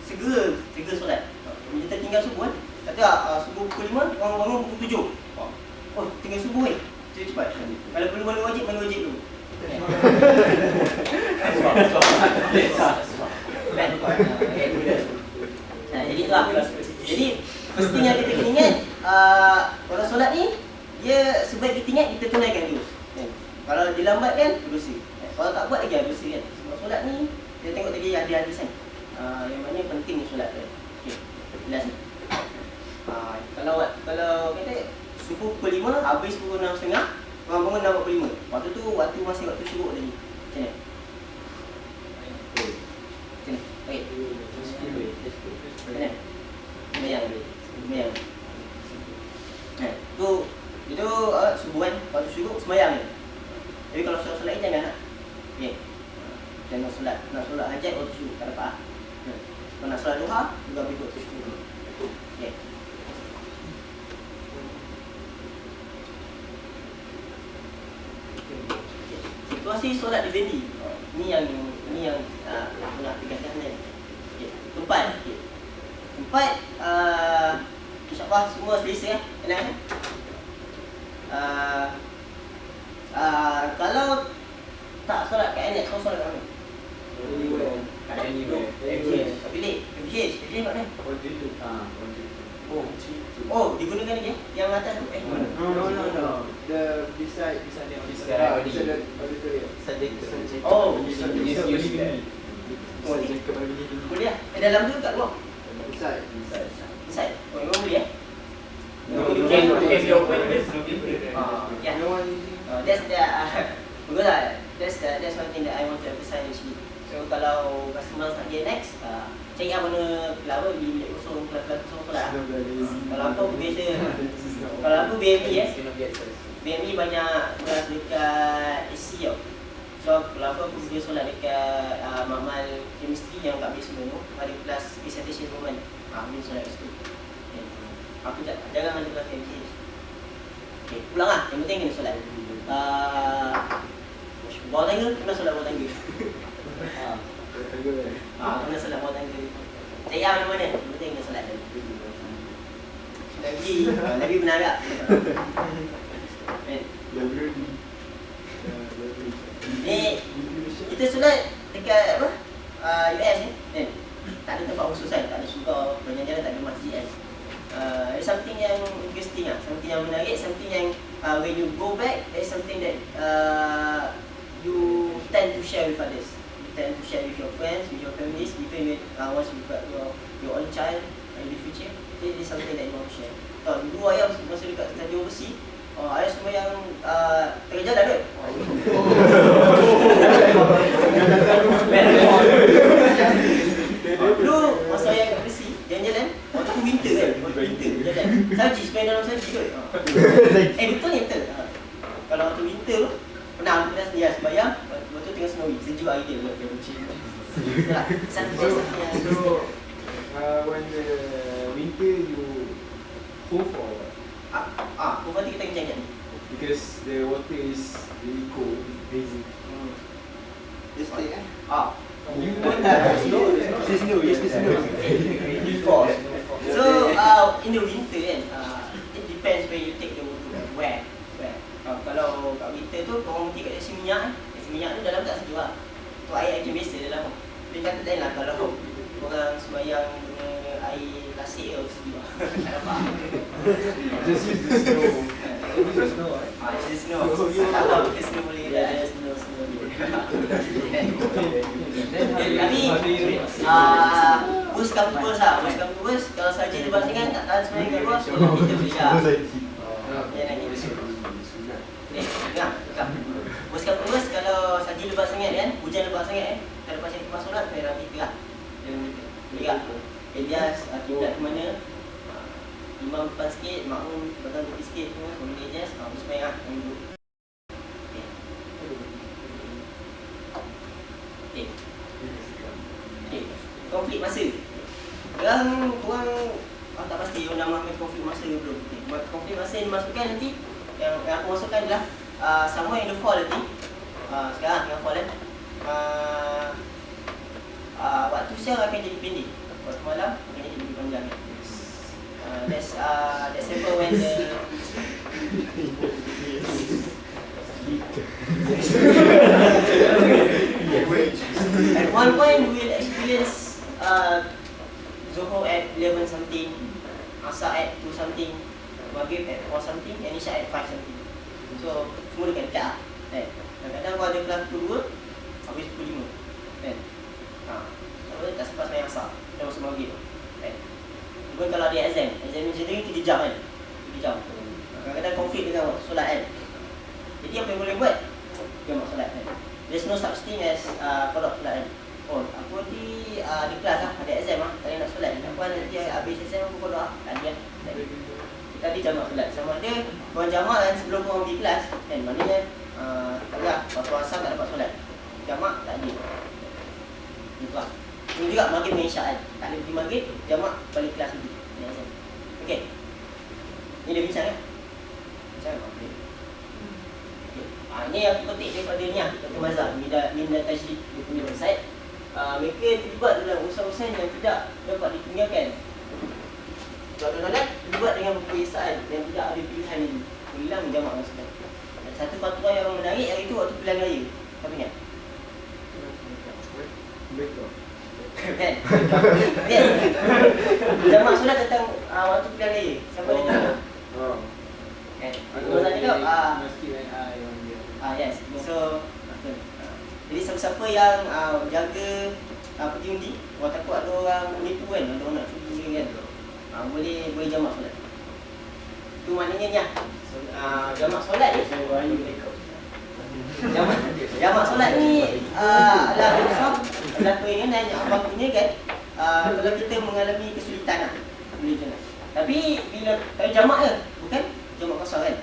segera solat. Bila kita tinggal subuh kan, kata subuh pukul 5, orang bangun pukul 7. Oh, tinggal subuh ni. Cepat. Kalau perlu mana wajib dulu. Jadi tu lah. Jadi first thing yang kita kena ingat, orang solat ni dia sebaik kita ingat, kita tunaikan dulu. Kalau dilambatkan, berdosa. Kalau tak buat lagi, berdosa kan. Sebab solat ni, kita tengok tadi ada hadis kan. Yang mana penting ni solat tu. Okay, jelas ni. Kalau kata subuh pukul 5, habis pukul 6.30, orang bangun 6.45. Waktu tu masih waktu syuruk tadi. Macam mana? Okey. Macam mana? Semayang. Itu subuh kan, waktu syuruk semayang ni. Tapi kalau solat ni jangan lah. Okay. Jangan nak solat hajat waktu syuruk, tak dapat. Kalau nak solat duha, juga boleh waktu syuruk. Okay. Situasi solat di venue. Ini yang aku nak tegaskan ni. Okay. Tempat InsyaAllah semua selesa kan? Tenang kan? Kalau tak solat kat NX, kau solat kat mana? Pilih FGH kat mana? Oh, digunakan lagi yang atas tu? No. The beside the auditorium. Oh, boleh lah. Dalam tu kat luar? Inside. Oh, memang boleh That's one thing that I want to emphasize actually. So kalau customer nak dia next, cari mana bilik kosong, kelas kosong pula. Kalau aku biasa, kalau aku BME BME banyak kelas dekat AC tau. So kalau aku pergi solat dekat Mamal Chemistry yang kat basement tu, ada kelas presentation moment. Ambil solat kat situ. Aku jarang ada kelas MK. Okay, pulang lah. Yang penting kena solat. Bawah tangga, kena solat bawah tangga. Kena solat bawah tangga. Saya mana-mana, yang penting kena solat. Nabi benar tak? Ni, kita solat dekat apa? US ni, tak ada tempat khusus kan? Tak ada surau, banyak jalan tak ada masjid kan? It's something yang interesting lah, something yang menarik, something yang when you go back, there's something that you tend to share with others. You tend to share with your friends, with your families, even once you've got your own child in the future. It is something that you want to share. Dulu ayah masa dekat stadium besi, ayah semua yang jalan kot. Dulu masa yang kat Persi, jalan-jalan, waktu tu winter kan, waktu winter jalan. Saji, sepanjang dalam saji kot. Betul ni betul. Kalau waktu winter tu, pernah aku dah sedia sembahyang, waktu tengah snowy, sejuk hari dia. Itulah, satu jasa yang So, when the winter you hope or what? kau nanti kita kencang ni. Because the water is really cold, freezing. Dia stay kan? You Snow, yes, snow. Before. So, in the winter kan, it depends where you take the water. Where? Kalau kat winter tu, korang mesti kat isi minyak kan. Isi minyak tu dalam tak sejuk lah. Tu air biasa dalam. Dia kata lain lah kalau orang sembahyang guna air plastik tu sejuk lah. Tak dapat. just use the snow. Just snow, right? It's snow. Tak tahu kita snow boleh kata ada snow. Tapi, worst come to worst lah. Worst come to worst, kalau saja lepas ni kan tak tahan sembahyang kat luar, kita boleh dah. Dia nak ni. Dengar. Worst come to worst, kalau saja lebat sangat kan, hujan lebat sangat kan, tak lepas yang kemas solat, saya rapi tegak. Boleh tak? Adjust kiblat ke mana, imam depan sikit, makmum belakang tepi sikit semua, boleh adjust, sembahyang lah, yang duduk. Konflik masa. Sekarang korang tak pasti orang nak main konflik masa ke belum. Konflik masa yang dimasukkan nanti, yang aku masukkan adalah somewhere in the fall nanti. Sekarang tengah fall kan. Waktu siang akan jadi pendek. Waktu malam akan jadi lebih panjang. That's happen when the at one point we will experience Zohor at 11 something, Asar at 2 something, Maghrib at 4 something, and Isya at 5 something. So semua dekat-dekat lah kan. Kadang-kadang kalau ada kelas pukul 2, habis pukul 5 kan. Tak sempat sembahyang Asar, dah masuk Maghrib kan. Kemudian kalau ada exam macam ni 3 jam kan, 3 jam. Kadang-kadang konflik dengan solat kan. Jadi apa yang boleh buat? Jamak solat kan. There's no such thing as kodok solat kan. Oh, aku nanti ada kelas lah, ada exam lah, tak boleh nak solat. Aku nanti habis exam aku kodok lah. Tak ada. Tadi jamak solat. Sama ada korang jamak kan sebelum korang pergi kelas kan. Maknanya tak ada, waktu asar tak dapat solat. Jamak tak ada. Itu lah. Ini juga maghrib dengan isyak kan. Tak boleh pergi maghrib, jamak balik kelas lagi. Okay. Ni dia bincang kan. Bincang apa? Ini yang aku petik daripada ni lah, Dr. Mazhar Minda Tajlid, dia punya website. Mereka terlibat dalam usaha-usaha yang tidak dapat ditinggalkan. Kadang-kadang terlibat dengan kebiasaan yang tidak ada pilihan ini. Ulang menjamak masalah. Satu fatwa yang menarik hari itu waktu pilihan raya. Siapa ingat? Kan? Jamak solat tentang waktu pilihan raya. Siapa ada jamak? Kan? Mazhar cakap, yes. So, jadi siapa-siapa yang jaga pergi undi, orang takut ada orang menipu kan, ada orang nak cuci kan, boleh jamak solat. Itu maknanya ni lah. Jamak solat ni, jamak solat ni adalah besar, adalah keinginan yang abang punya kan. Kalau kita mengalami kesulitan lah, boleh jamak. Tapi bila jamak je, bukan jamak kosar kan.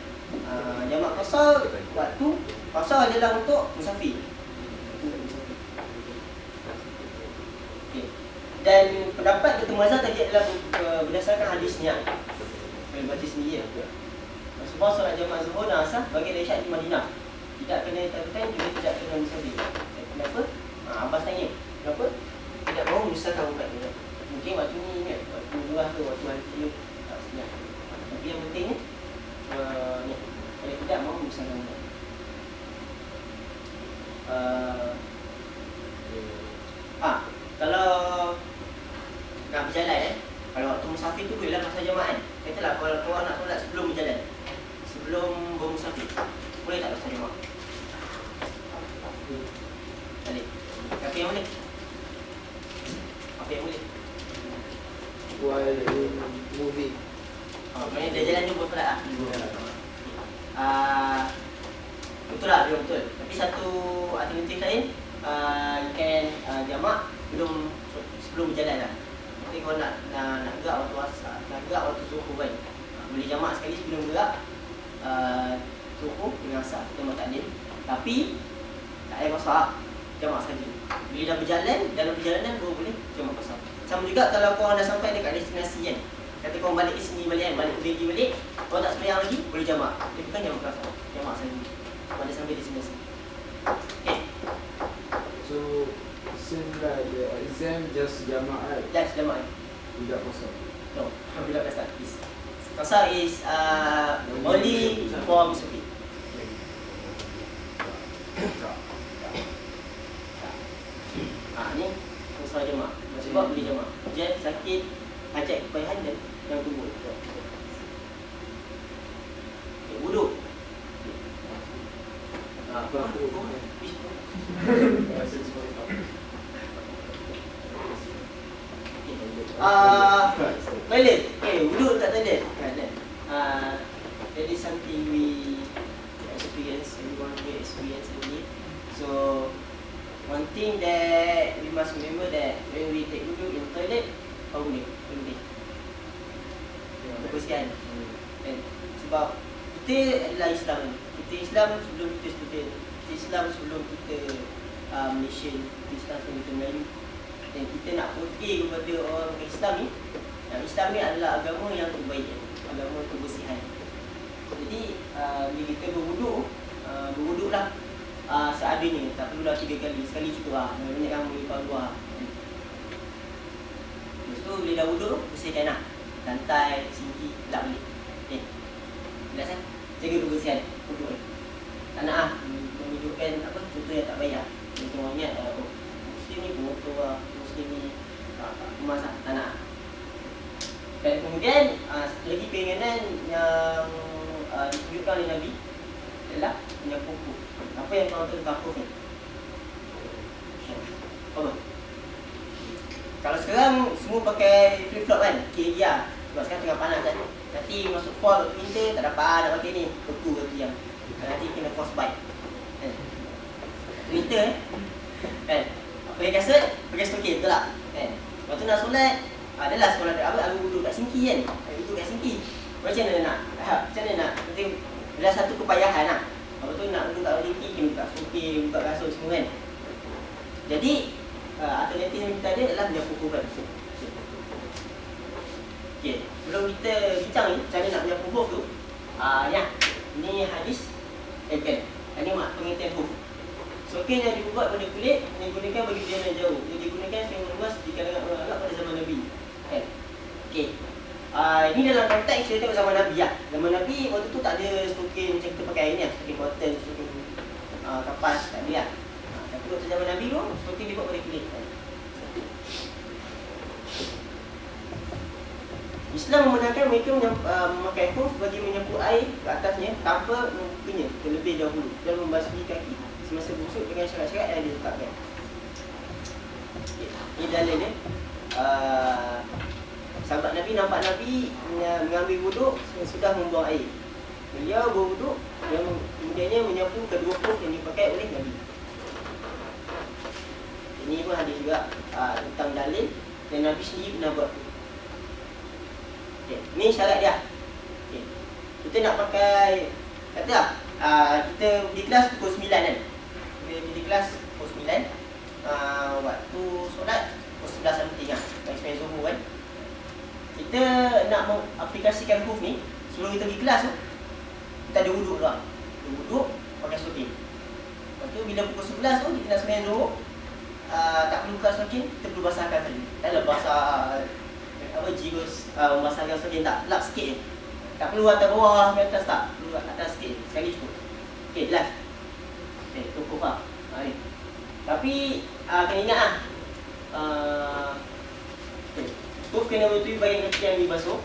Jamak kosar waktu kosar adalah untuk musafir. Okay. Dan pendapat Dr. Mazhar tadi adalah berdasarkan hadisnya. Saya baca sendiri ya. Sebab solat jamaah Zuhur dan Asar bagi Isyak di Madinah tidak kena takutan juga tidak kena musafir. Kenapa? Abbas tanya, kenapa? Tidak mahu menyusahkan umat dia. Mungkin waktu ni ingat waktu luar ke waktu hari ketiga tak senyap. Tapi yang pentingnya kalau tidak mahu menyusahkan umat. Kalau nak berjalan kalau waktu musafir tu bolehlah masa jamaah kan. Katalah kalau korang nak solat sebelum berjalan, sebelum bermusafir, boleh tak masa jamaah? Boleh. Tapi yang boleh? Apa yang boleh? While moving. Maksudnya dia jalan jumpa solat lah. Betul lah, ya, betul. Tapi satu alternatif lain, you can jamak sebelum berjalan lah. Nanti kalau nak gerak waktu asar, nak gerak waktu subuh kan, boleh jamak sekali sebelum gerak subuh dengan asar, jamak takdim. Tapi tak payah qasar, jamak saja. Bila dah berjalan, dalam perjalanan baru boleh jamak qasar. Sama juga kalau korang dah sampai dekat destinasi kan, kata korang balik ke sini balik kan, balik pergi balik, korang tak sembahyang lagi, boleh jamak. Dia bukan jamak qasar, jamak saja. Pada sampai destinasi. Okay. So, same like the exam, just jamak right? Yes, jamak. Tidak kosong. No, bila qasar is. Qasar is only for musafir. Ni qasar jamak. Sebab boleh jamak. Hujan, sakit, hajat kepayahan dan yang tunggu. Wuduk. Toilet. Okay, wuduk kat toilet. That is something we experience, everyone will experience every day. So, one thing that we must remember that when we take wuduk in toilet, boleh. Kebersihan. Sebab kita adalah Islam. Kita Islam sebelum kita student. Kita Islam sebelum kita Malaysian. Kita Islam sebelum kita Melayu. Dan kita nak portray kepada orang Islam ni, Islam ni adalah agama yang terbaik, agama kebersihan. Jadi bila kita berwuduklah seadanya, tak perlulah 3 kali, sekali cukup lah. Banyak yang melimpah luar. Lepas tu bila dah wuduk, bersihkan lah lantai, sinki, lap balik. Okay. Jelas kan? Jaga kebersihan wuduk ni. Tak nak lah menunjukkan apa contoh yang tak baik lah. Contoh orang ingat Muslim ni pengotor lah, Muslim ni kemas lah, tak nak. Dan kemudian satu lagi keinginan yang ditunjukkan oleh Nabi adalah menyapu kuf. Apa yang korang tahu tentang kuf ni? Apa? Kalau sekarang semua pakai flip-flop kan, KDR. Sebab sekarang tengah panas kan. Nanti masuk fall winter tak dapat nak pakai ni, beku ke yang. Nanti kena frostbite. Winter kan. Pakai kasut, pakai stokin, betul tak? Kan. Lepas tu nak solat, adalah sekolah aku duduk kat sinki kan. Duduk kat sinki. Macam mana nak? Macam mana nak? Nanti adalah satu kepayahan lah. Lepas tu nak duduk kat sinki, kena buka stokin, buka kasut semua kan. Jadi alternatif yang kita ada adalah menyapu kufan. Okay, sebelum kita bincang ni macam mana nak menyapu kuf tu, ni hadis bukan. Ini pengertian kuf. Stokin yang dibuat pada kulit digunakan bagi perjalanan jauh. Dia digunakan secara luas di kalangan orang Arab pada zaman Nabi. Kan? Okey. Ini dalam konteks kita tengok zaman Nabi lah. Zaman Nabi waktu tu tak ada stokin macam kita pakai hari ni lah. Stokin botol, stokin kapas, tak ada lah. Tapi waktu zaman Nabi tu, stokin dibuat pada kulit. Kan? Islam membenarkan mereka memakai kuf bagi menyapu air ke atasnya tanpa membukanya terlebih dahulu dan membasuhi kaki semasa busuk dengan syarat-syarat yang ditetapkan. Ini dalil dia. Sahabat Nabi nampak Nabi mengambil wuduk sudah membuang air. Beliau berwuduk dan kemudiannya menyapu kedua kuf yang dipakai oleh Nabi. Ini pun hadis juga tentang dalil dan Nabi sendiri pernah buat. Okay. Ni syarat dia. Okay. Kita nak pakai, kata kita di kelas pukul 9 kan. Di kelas pukul 9, waktu solat pukul 11 something lah, bagi sembahyang zuhur kan. Kita nak mengaplikasikan kuf ni, sebelum kita pergi kelas tu, kita ada wuduk lah. Wuduk pakai stokin. Lepas tu bila pukul 11 tu kita nak sembahyang zuhur, tak perlu buka stokin, kita perlu basahkan tadi. Taklah basah jigus, basahkan stokin tak, lap sikit je. Tak perlu atas bawah ke atas, tak perlu atas sikit, sekali cukup. Okay, jelas. Okay, cukup lah. Ni. Tapi kena ingat lah, okay. Kuf kena betul bagian kaki yang dibasuh.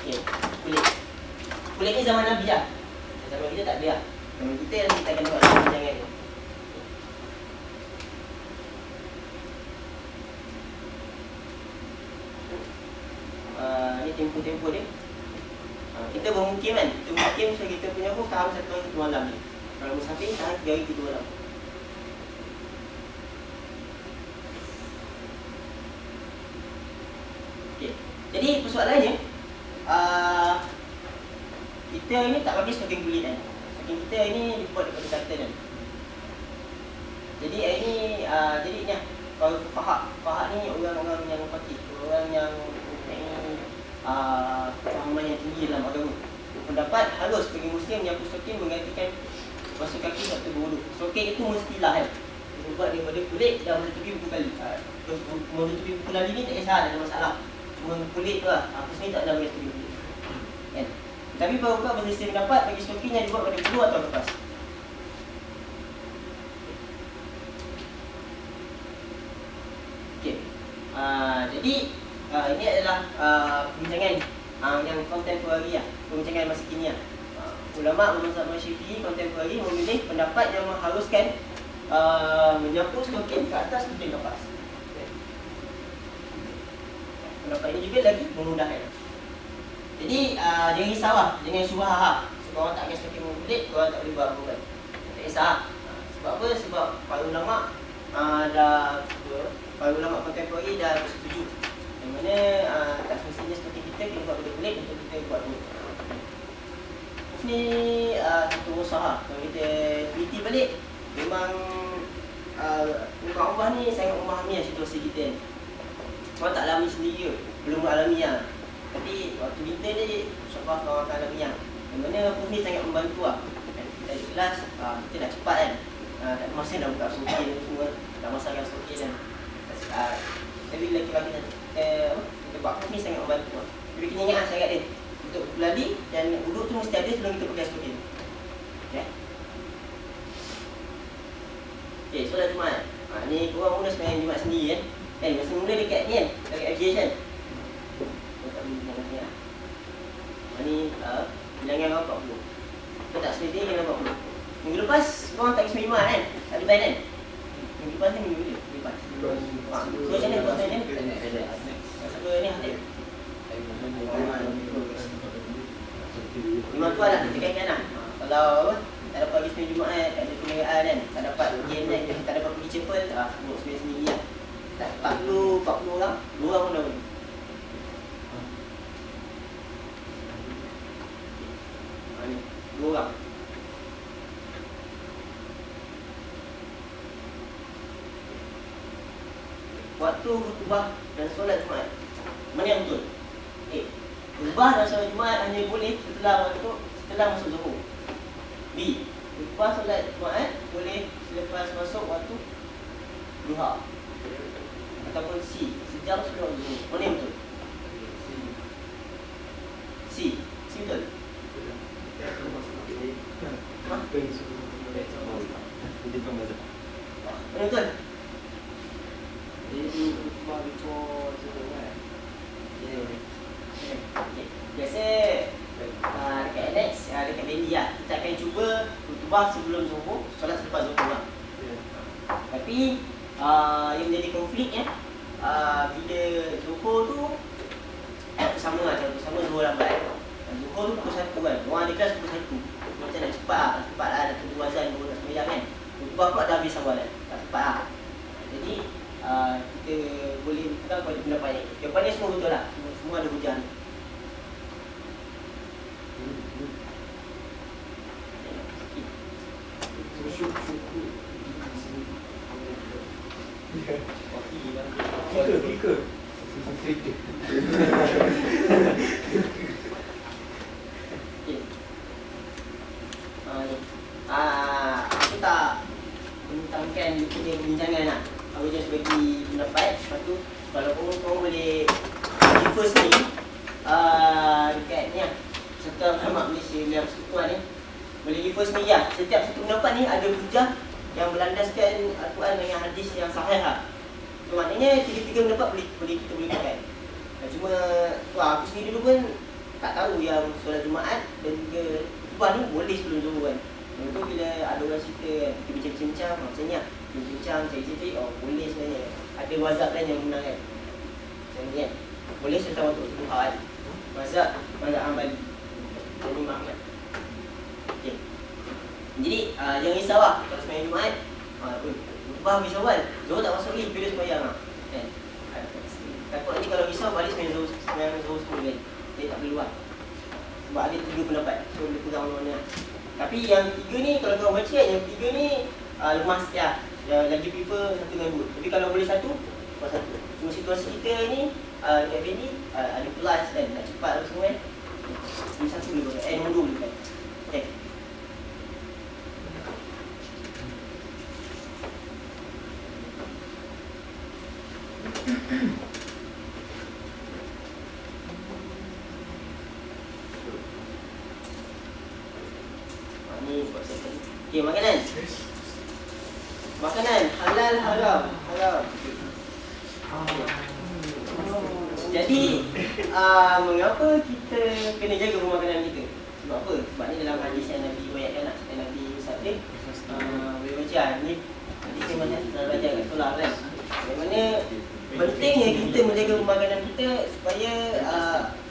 Okay, kulit ni zaman Nabi lah. Zaman kita tak ada lah. Zaman kita yang kita kena buat jangan ni. Ni tempoh-tempoh dia. Kita bermukim kan, kita bermukim, so kita punya roof tahan 1 hari 1 malam ni. Kalau musafir tahan 3 hari 3 malam. Okay. Jadi persoalannya, kita ni tak bagi stoking kulit kan. Stoking kita ni dibuat daripada cotton kan. Jadi ini jadinya kalau fahak ni orang-orang yang fakir, orang yang pemahaman yang tinggi dalam agama. Pendapat harus bagi muslim yang stoking menggantikan basuh kaki satu berwuduk. Stoking itu mestilah kan. Dibuat daripada kulit dan menutupi buku kali. Menutupi buku kali ni tak kisah, tak ada masalah. Cuma kulit tu lah. Aku sendiri tak ada boleh tutupi kulit. Kan? Tapi baru bersistem pendapat bagi stoking yang dibuat pada bulu atau lepas. Okay. Jadi ini adalah perbincangan yang kontemporari lah, perbincangan masa kini lah. Ulama mazhab Syafi'i kontemporari memilih pendapat yang mengharuskan menyapu stokin ke atas kulit lepas. Pendapat ini juga lagi memudahkan. Jadi jangan risau lah, jangan syubhah. Sebab orang tak akan stokin kulit, orang tak boleh buat apa kan. Tak kisah. Sebab apa? Sebab para ulama para ulama kontemporari dah bersetuju yang mana tak semestinya stokin kita kena buat pada kulit untuk kita buat kulit. Ni satu usaha. Kalau kita teliti balik, memang muka Allah ni sangat memahami situasi kita ni. Orang tak alami sendiri ke, belum alami lah. Tapi waktu kita ni, insyaAllah orang akan alami yang mana Hafuz ni sangat membantu lah. Kita ada kelas, kita dah cepat kan. Tak ada masa dah buka stokin semua, dah masangkan stokin kan. Tapi bila kita buat Hafuz ni sangat membantu lah. Tapi kena ingat syarat dia, untuk berlari dan wuduk tu mesti ada sebelum kita pakai stokin. Okay. Okay, solat Jumaat. Ni korang mula sebenarnya Jumaat sendiri kan. Masa mula dekat ni kan, dekat FGH kan. Tak boleh bilang lagi lah. Ni bilangan orang 40. Kau tak sebenarnya kena 40. Minggu lepas korang tak kisah Jumaat kan. Tak ada band kan. Minggu lepas ni minggu lepas. So macam mana korang band kan? Siapa ni Hatib? Memang tu lah kita tekankan lah. Kalau tak dapat pergi semua Jumaat, tak ada kenderaan kan, tak dapat game kan, tak dapat pergi chapel, sebut sebenarnya sendiri lah. Tak 40 orang, 2 orang pun dah boleh. Ni, 2 orang. Waktu khutbah dan solat Jumaat, mana yang betul? Khutbah dan solat Jumaat hanya boleh setelah masuk Zuhur. B. Khutbah solat Jumaat boleh selepas masuk waktu Duha. Ataupun C. Sejam sebelum Zuhur. Mana yang betul? C. C betul? Mana betul? Jadi khutbah before Zuhur kan. Okay. Biasa dekat Alex, dekat Bendy lah, kita akan cuba khutbah sebelum Zuhur, solat selepas Zuhur lah. Tapi yang menjadi konfliknya, bila Zuhur tu sama lah, sama Zuhur lambat. Zuhur tu pukul 1 kan, orang ada kelas pukul 1. Macam nak cepat lah, dah tunggu azan baru nak sembahyang kan. Khutbah pula dah habis awal kan, tak cepat lah. Jadi kita boleh pegang pada pendapat ni. Jawapan ni semua betul lah, semua ada hujah ni. Kika. Aku tak bentangkan punya perbincangan lah. Aku just bagi pendapat. Lepas tu kalau korang boleh refer sendiri dekat ni lah, Serta Ulama Malaysia yang Persekutuan ni, boleh refer sendiri lah. Setiap satu pendapat ni ada hujah yang berlandaskan Al-Quran dengan hadis yang sahih lah. So, maknanya tiga-tiga pendapat boleh kita boleh pakai. Cuma aku sendiri dulu pun tak tahu yang solat Jumaat dan juga khutbah ni boleh sebelum Zuhur kan. Lepas tu bila ada orang cerita, kita bincang-bincang macam ni lah, bincang cari-cari, boleh sebenarnya. Ada mazhab lain yang menang kan. Macam ni kan. Boleh serta waktu Duha kan. Mazhab Hanbali. Jadi makna. Okey. Jadi jangan risau lah kalau sembahyang Jumaat. Lepas habis awal, Zuhur tak masuk lagi, bila sembahyang lah. Kan? Takut nanti kalau risau balik sembahyang Zuhur semua kan. Dia tak boleh buat. Sebab ada 3 pendapat. So boleh pegang mana-mana lah. Tapi yang 3 ni, kalau kau baca yang 3 ni lemah sikit lah. Lagi prefer 1 dengan 2. Tapi kalau boleh 1, buat 1. Cuma situasi kita ni kat venue ada plus kan, nak cepat apa semua kan. Ni 1 boleh buat, nombor 2 boleh buat. Okay. Ni buat second. Okay, makanan. Makanan halal haram. Haram. Jadi mengapa kita kena jaga makanan kita? Sebab apa? Sebab ni dalam hadis yang Nabi riwayatkan lah. Dan Nabi sabda boleh baca ni hadis ni macam kita belajar kat sekolah kan. Bagaimana pentingnya kita menjaga makanan kita supaya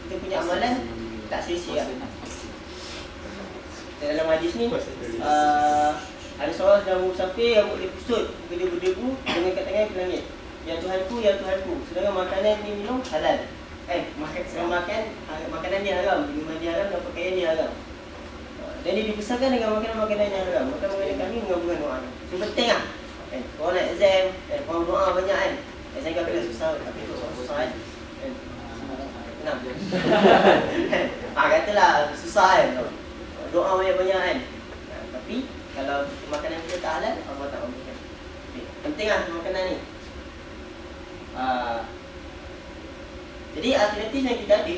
kita punya amalan tak sia-sia. Dalam hadis ni ada seorang sedang musafir, rambut dia kusut, muka dia berdebu, dengan kat tangan ke langit. Ya Tuhanku, ya Tuhanku. Sedangkan makanan ni minum halal. Makanan dia haram, minuman dia haram dan pakaian dia haram. Dan dia dibesarkan dengan makanan-makanan yang haram. Maka makanan kami menggabungkan doa. So penting lah. Orang nak exam, orang doa banyak kan. Exam kau kena susah, tapi tu susah kan. Tenang. Katalah susah kan. Doa banyak-banyak kan. Tapi kalau makanan kita tak halal, Allah tak memberikan. Penting lah makanan ni. Jadi alternatif yang kita ada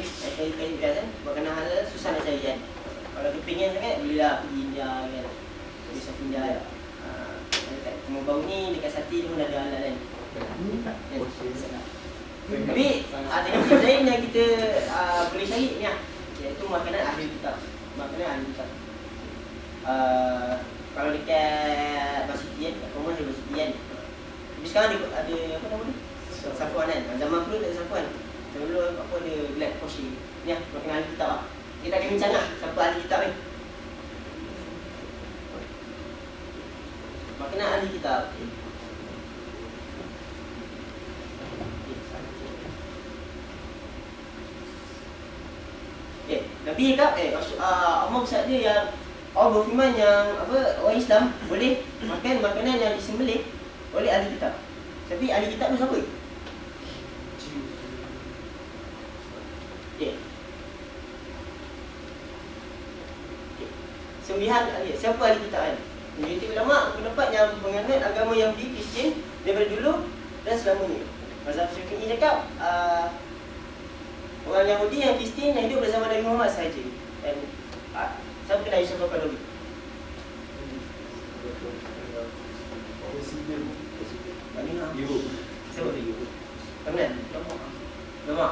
kan, makanan halal susah nak cari kan. Kalau kepingin sangat, bolehlah pergi India kan. Pergi South India. Dekat Timur Bau ni, dekat Sati tu pun ada halal kan. Tapi alternatif lain yang kita boleh cari ni lah, iaitu makanan ahli kitab. Makanan ahli kitab. Kalau dekat Masjid Tian, kat rumah ada Masjid Tian. Tapi sekarang ada apa nama ni? Safuan kan. Zaman dulu tak ada safuan. Dulu apa ada black coffee. Ni lah, makanan ahli kitab lah. Kita akan bincang lah siapa ahli kitab ni. Makanan ahli kitab. Nabi cakap, Allah bersabda yang Allah berfirman yang orang Islam boleh makan makanan yang disembelih oleh ahli kitab. Tapi ahli kitab tu siapa? Sembihan siapa ahli kitab kan? Majoriti ulama pendapat yang menganut agama Yahudi, Kristian daripada dulu dan selamanya. Mazhab Syafi'i cakap orang Yahudi yang Kristian yang hidup bersama Nabi Muhammad sahaja. Dan siapa kenal Yusuf Al-Qaradawi? Ibu. Siapa tu? Kamu kenal? Lama.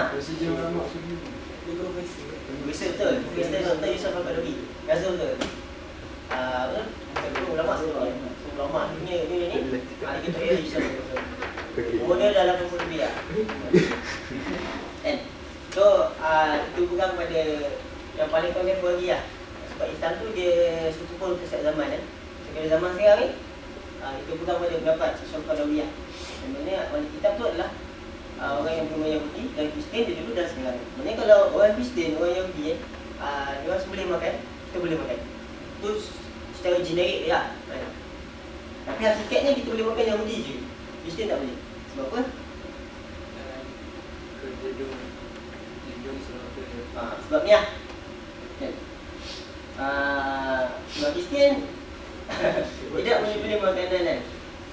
Presiden ulama sendiri. Bisa betul. Kristen Dr. Yusuf Al-Qaradawi. Gaza betul. Ulama sebenarnya. Ulama dunia ni. Ada kita Yusuf Al-Qaradawi. Umur dia dah 80 lebih lah. Kan? So, itu pegang pada yang paling kontemporari lah. Sebab Islam tu dia sukupun setiap zaman kan. Sekali zaman sekarang ni, itu pegang pada pendapat Yusuf Al-Qaradawi lah. Yang mana ahli kitab tu adalah orang yang beragama Yahudi dan Kristian dia dulu dan sekarang. Maksudnya kalau orang Kristian, orang Yahudi dia orang boleh makan, kita boleh makan. Itu secara generik je lah. Tapi hakikatnya kita boleh makan Yahudi je. Kristian tak boleh. Sebab apa? Sebab ni lah. Sebab Kristian tidak boleh makanan kan.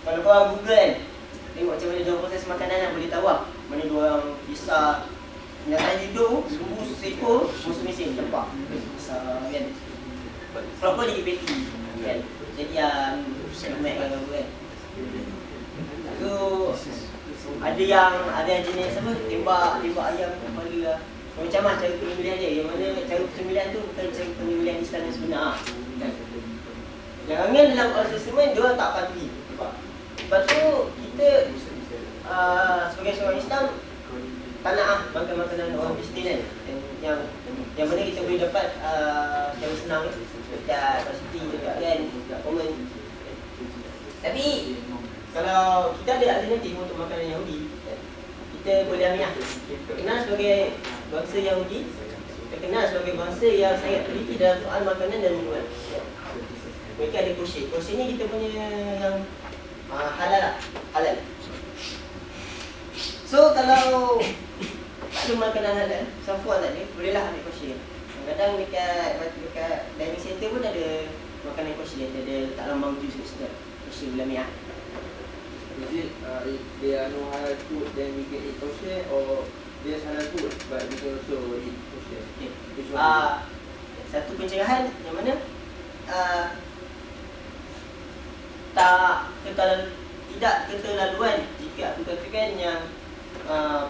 Kalau korang Google kan, tengok macam mana diorang proses makanan kan, boleh tahu lah mana diorang kisah binatang hidup, lembu seekor, musuh mesin, nampak besar kan. Proper jadi patty kan. Jadi semak kan apa kan. So ada yang jenis apa, tembak ayam kepala lah. Macam mana cara penyembelihan dia, yang mana cara penyembelihan tu bukan cara penyembelihan Islam yang sebenar kan. Jangan dalam Old Testament diorang tak patuhi. Sebab tu kita sebagai seorang Islam tak nak makan makanan orang Kristian kan, yang mana kita boleh dapat yang senang dekat universiti, dekat kan, dekat komen. Tapi kalau kita ada alternatif untuk makanan Yahudi, kita boleh ambil lah. Kita kenal sebagai bangsa Yahudi, kita kenal sebagai bangsa yang sangat teliti dalam soal makanan dan minuman. Mereka ada kosher. Kosher ni kita punya yang halal lah, halal. So kalau tak ada makanan halal, Safwan tak ada, bolehlah ambil kosher. Kadang-kadang dekat dining center pun ada makanan kosher, ada letak lambang jus sedap. Kosher gula merah. Is it if they are no halal food, then we can eat kosher, or there's halal food but we can also eat kosher? Okay. Which one? Satu pencerahan yang mana tidak keterlaluan jika aku katakan yang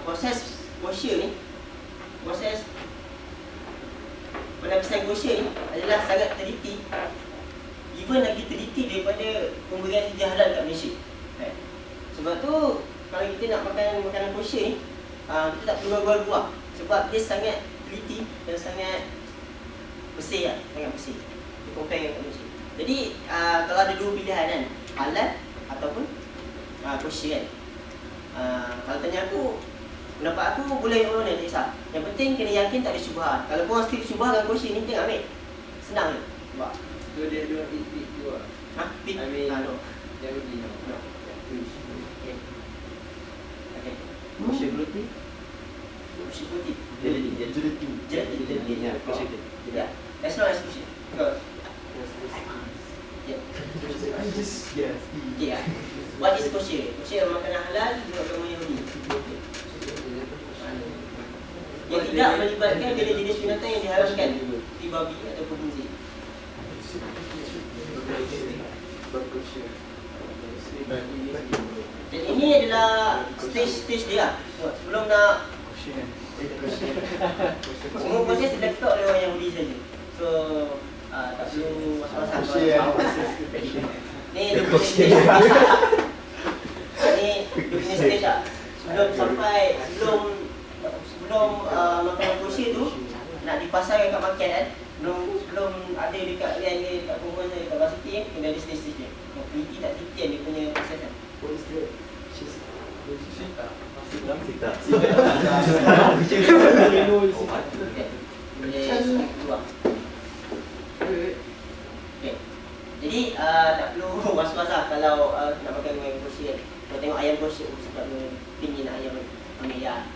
proses kosher ni, proses penapisan kosher ni adalah sangat teliti, even lagi teliti daripada pemberian hijrah halal kat Malaysia. Sebab tu kalau kita nak makan makanan kosher ni, kita tak perlu jual buah sebab dia sangat teliti dan sangat bersih lah, sangat bersih. Kita compare dengan Malaysia. Jadi kalau ada dua pilihan kan, halal ataupun kosher kan. Kalau tanya aku, pendapat aku boleh orang tak kisah. Yang penting kena yakin tak ada syubhat. Kalau korang still syubhat dengan kosher ni, jangan ambil. Senang je buat. So they don't eat pig too ah? Pig? I mean, No. Yahudi no. No. Okay. Kosher roti? Kosher putih. Jelati. Ya, kosher. Yeah. That's not as kosher. Because yeah. Yes. Okay, what is kosher? Kosher adalah makanan halal di agama Yahudi yang tidak melibatkan jenis-jenis binatang yang diharamkan di babi ataupun khinzir. Dan ini adalah stage dia. Sebelum nak semua proses dilakukan oleh orang Yahudi saja. So tak perlu masalah. Ni dia punya stage. Ni dia punya stage lah. Sebelum makanan kosher tu nak dipasarkan kat market kan, sebelum ada dekat land ke, dekat perempuan ke, dekat varsity kan, kena ada stage dia. Teliti tak teliti dia punya proses kan. Jadi tak perlu was-was lah kalau nak makan ayam kosher kan. Kalau tengok ayam kosher, sebab tinggi nak ayam ambil ya.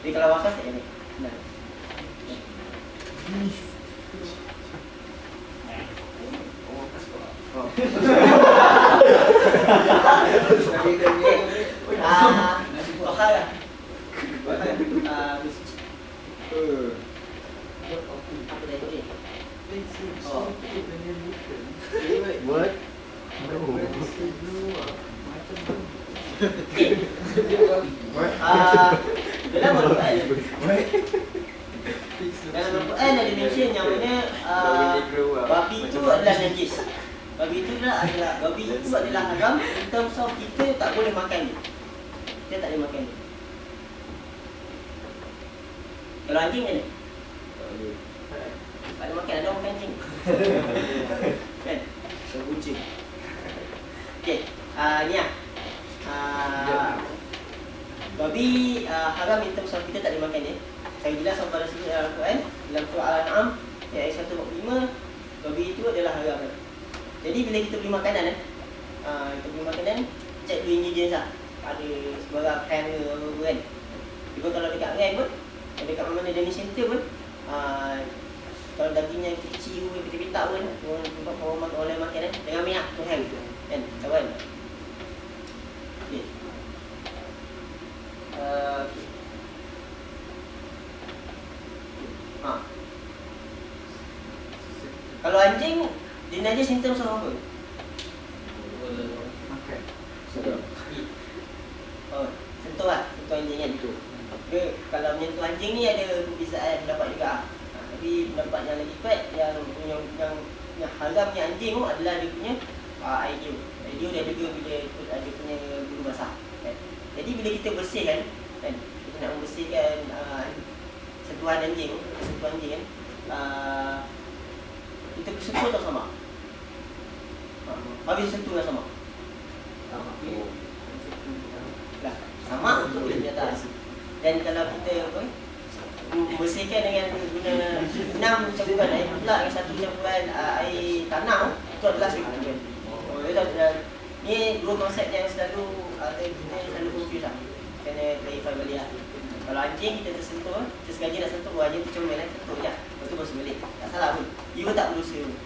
Jadi kalau was-was tak ambil. Nah. Bahaya. What? Dalam Al-Quran ada mention yang mana babi itu adalah najis. Babi itu adalah haram. In terms of kita tak boleh makan dia. Kita tak boleh makan dia. Kalau anjing kan? Tak boleh makan, ada orang makan anjing. Kan? Kucing. Okay, ni lah. Babi haram in terms of kita tak boleh makan dia. Saya jelas pada sini dalam Al-Quran, dalam surah Al-An'am ayat 145, babi itu adalah haram. Jadi bila kita beli makanan kita beli makanan, check dulu ingredients lah. Ada sebarang ham ke apa kan. Even kalau dekat rent pun, dekat mana dining center pun, kalau dagingnya kecil kita minta pun orang oleh makan jangan ambil lah tu ham kan, kawan. Okay. Kalau anjing dia najis in terms of apa? Makan. Sentuh lah, sentuh anjing kan. Dia kalau menyentuh anjing ni ada perbezaan pendapat juga. Tapi pendapat yang lagi kuat yang haramnya anjing tu adalah dia punya ideo. Ideo dia juga bila ada punya bulu basah kan? Jadi bila kita bersihkan kan. Kita nak membersihkan sentuhan anjing kan. Kita sentuh tak sama. Habis sentuh tak sama. Lah, sama untuk dia punya tak. Dan kalau kita membersihkan dengan guna 6 campuran air mutlak dengan 1 campuran air tanam, itu adalah sekunder. Ni dua konsep yang selalu kita selalu confuse lah. Kena clarify balik lah. Kalau anjing kita tersentuh, kita sengaja nak sentuh, anjing tu comel lah, sentuh je. Lepas tu bersih balik. Tak salah pun. You tak berusaha pun.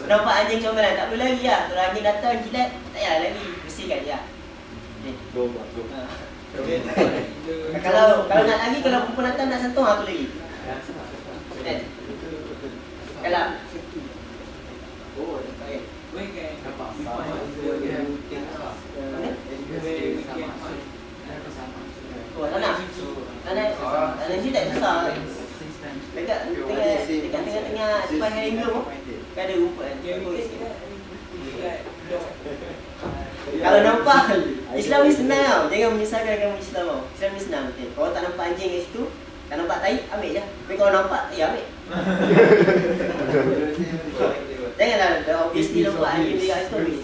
Nampak anjing comel lah, tak perlu lari lah. Kalau anjing datang jilat, tak payah lari. Bersihkan je lah. Kalau nak lagi, kalau perempuan datang nak sentuh, tu lagi. Kalau tanah ni tak susah. Dekat tengah-tengah depan hanger tu kan ada rumput kan. Kalau nampak Islam ni senang tau. Jangan menyusahkan agama Islam tau. Islam ni senang betul. Kalau tak nampak anjing kat situ, tak nampak tai, ambil je. Tapi kalau nampak, ya ambil. Janganlah dah obviously nampak anjing dekat situ ambil.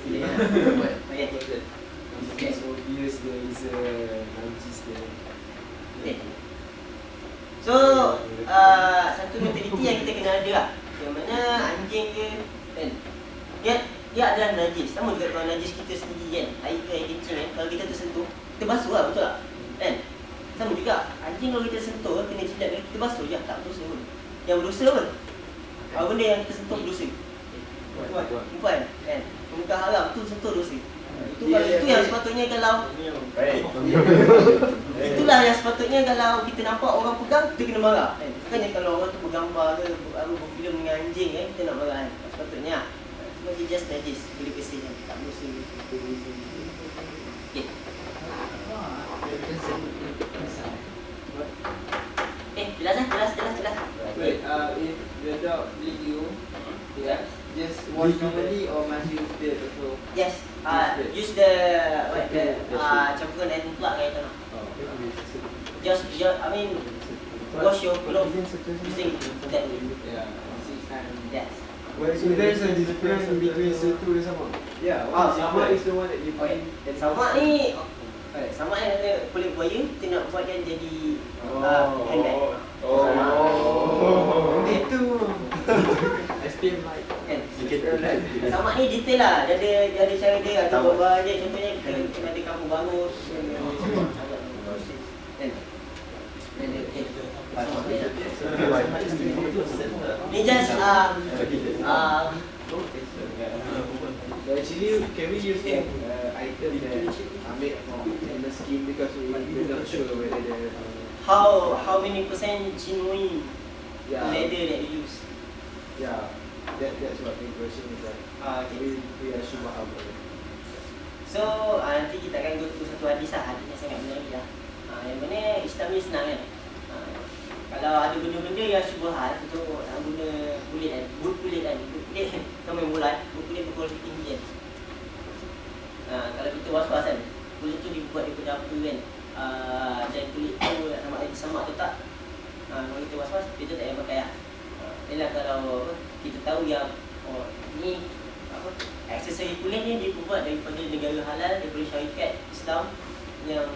It's obvious there is a najis there. Okay. So, satu mentaliti yang kita kena ada lah. Yang mana anjing ke kan, dia adalah najis. Sama juga kalau najis kita sendiri kan, air ke air kencing kan, kalau kita tersentuh, kita basuh lah, betul tak? Kan? Sama juga, anjing kalau kita sentuh, kena jilat, kita basuh je, tak berdosa pun. Yang berdosa pun, apa benda yang kita sentuh berdosa? Perempuan kan? Muka haram tu sentuh dosa. Itu yang sepatutnya kalau itulah yang sepatutnya kalau kita nampak orang pegang, kita kena marah kan? Bukannya kalau orang tu bergambar ke berfilm dengan anjing kan, kita nak marah kan? Sepatutnya sebab dia just najis, boleh bersih kan? Tak berdosa. Okay, jelas. Wait, if the dog lick you, just wash normally or must use the also? Yes, use the campuran air mutlak kan itu. Just wash your clothes using that. Yeah, 6 times. Yes. So there's a difference between satu dan sama? Yeah, Sama is the one that you Okay. put. Sama ni, sama yang ada kulit buaya, kita nak buatkan jadi handbag. Itu. SPM mic. Kan? Sama ni detail lah, dia ada cara dia, ada buat dia. Contohnya kita ada kampung bagus. Kan? Ni just So actually, can we use an item that are made from the skin because we're not sure whether the how many percent genuine yeah leather that you use? yeah that's what the question is like. Okay. We are sure about it. So nanti kita akan go to satu hadis lah, hadis yang sangat menarik lah. Yang mana Islam ni senang kan. Kalau ada benda-benda yang syubhat untuk guna kulit kan, boot kulit sama yang bulat, boot kulit berkualiti tinggi kan. Kalau kita was-was kan, kulit tu dibuat daripada apa kan, dan kulit tu sama ada disamak atau tak. Kalau kita was-was, kita tak payah pakai lah. Ialah kalau kita tahu yang ni aksesori kulit ni dia buat daripada negara halal, daripada syarikat Islam yang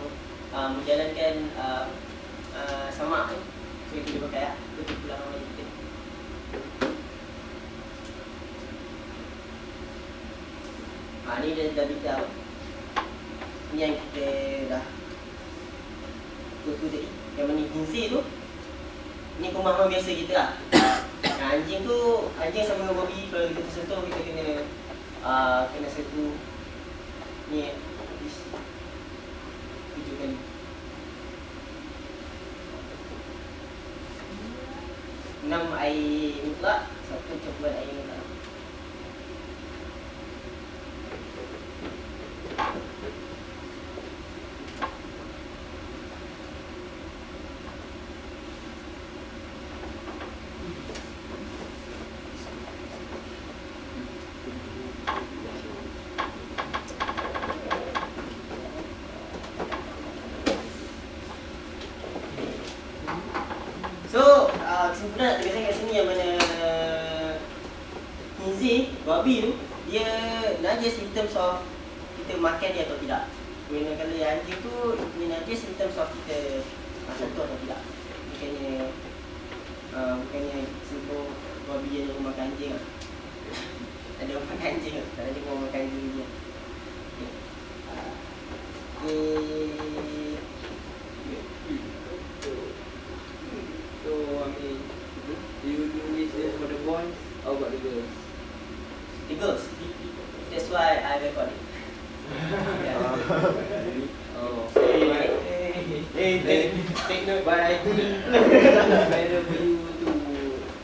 menjalankan samak kan. So itu dia pakai lah, itu pulang nama kita. Ni dia dah beritahu. Ni yang kita dah tu tadi, yang mana hinsir tu, ni pemahaman biasa kita lah. Anjing tu, anjing sama dengan babi, kalau kita tersentuh kita kena sentuh ni 7 kali. 6 air mutlak, 1 campuran air mutlak. babi tu, dia najis in terms of kita makan dia atau tidak. Kemudian kalau yang anjing tu, dia najis in terms of kita sentuh atau tidak. Bukannya sentuh babi yang dia makan anjing lah. Ada orang makan anjing lah, tak ada orang makan anjing dia. So I mean, do you do this just for the boys or about the girls? The girls. That's why I record it. Oh. Take note. But I think it's better for you to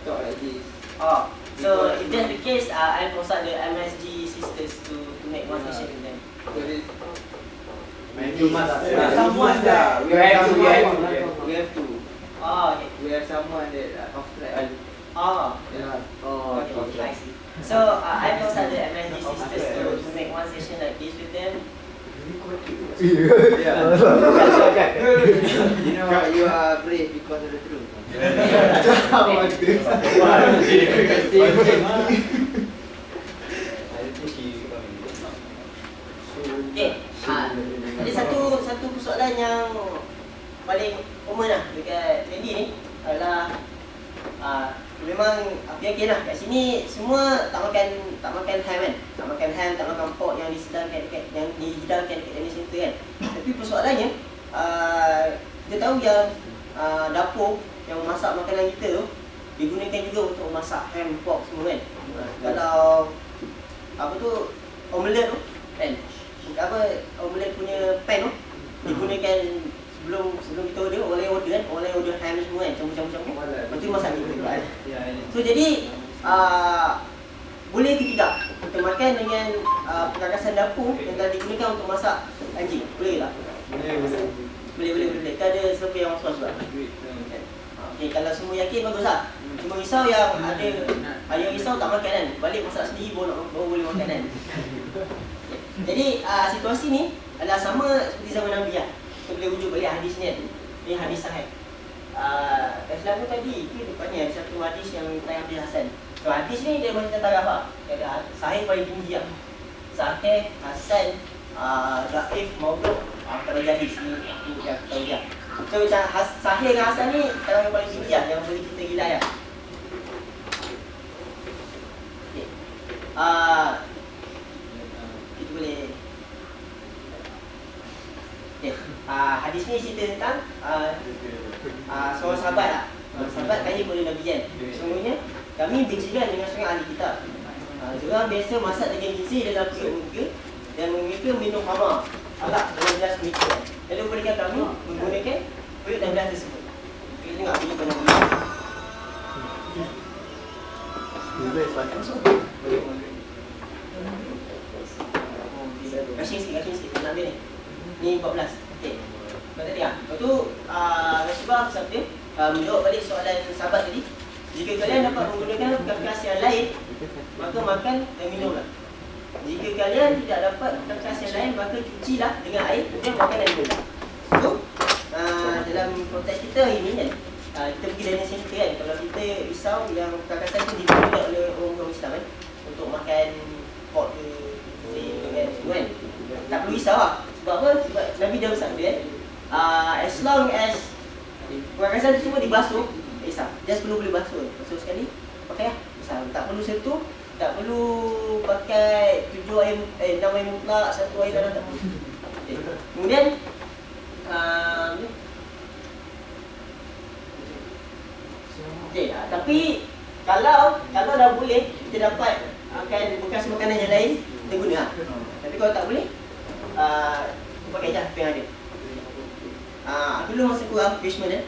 talk like this. Oh, so if that's the case, I consult the MSG sisters to make one session with them. Because it's Someone that we have to. Oh, okay. We have someone that off track. Oh, Yeah. Oh, okay, I see. So I consult the MSG sisters to make one session like this with them. Yeah. You know you are brave because of the truth. Okay. Ada satu persoalan yang paling common lah dekat Fendi ni adalah memang aku yakin lah kat sini semua tak makan ham kan, tak makan pork yang dihidangkan dekat dining center kan. Tapi persoalannya kita tahu yang dapur yang masak makanan kita tu digunakan juga untuk masak ham, pork semua kan. Kalau apa tu omelette tu kan, omelette punya pan tu digunakan sebelum kita order, orang order ham semua kan, campur-campur. Lepas tu masak gitu kan. So jadi boleh ke tidak kita makan dengan perkakasan dapur yang telah digunakan untuk masak anjing? Boleh tak? Boleh. Kan ada siapa yang was-was juga. Okay, kalau semua yakin bagus lah. Cuma risau yang ada yang risau tak makan kan, balik masak sendiri baru boleh makan kan. Jadi situasi ni adalah sama seperti zaman Nabi lah. Kita boleh rujuk balik hadis ni kan. Ni hadis sahih. Selama tadi itu rupanya satu hadis yang tayang hadis Hasan. So hadis ni dia macam taraf lah. Ada sahih paling tinggi lah. Sahih, Hasan, Dhaif, Maudhu, darajat hadis ni aku yang tahu dia. So macam sahih dengan Hasan ni taraf yang paling tinggi lah, yang boleh kita gilai lah. Okay. Kita boleh. Okay. Hadis ni cerita tentang seorang sahabat lah. Sahabat tanya kepada Nabi kan, sesungguhnya kami berjiran dengan seorang ahli kitab. Diorang biasa masak dengan gizi dalam periuk mereka dan mereka minum khamar, arak dalam gelas mereka. Lalu mereka kami menggunakan periuk dan gelas tersebut. Kita tengok bunyi pada Nabi. Kasih sikit nak ambil ni. Ni 14. Okey. Macam tadi ah. Lepas tu Rasulullah sabda menjawab balik soalan sahabat tadi. Jika kalian dapat menggunakan perkakas yang lain, maka makan dan minumlah. Jika kalian tidak dapat perkakas yang lain, maka cucilah dengan air dan makan dan minum. So dalam konteks kita hari ni kan, kita pergi dining center kan, kalau kita risau yang perkakasan tu digunakan oleh orang-orang Islam kan untuk makan pork ke dengan semua kan, tak perlu risau lah. Sebab apa? Sebab Nabi dah bersabda kan, as long as perkakasan tu semua dibasuh, tak risau. Just perlu boleh basuh sekali, pakai lah. Tak perlu sentuh, tak perlu pakai 6 air mutlak, 1 air dalam, tak perlu. Okay. Kemudian okay, tapi kalau dah boleh kita dapat makan bekas makanan yang lain, kita guna lah. Tapi kalau tak boleh, kita pakai je apa yang ada. Aku dulu masa kurang basement kan,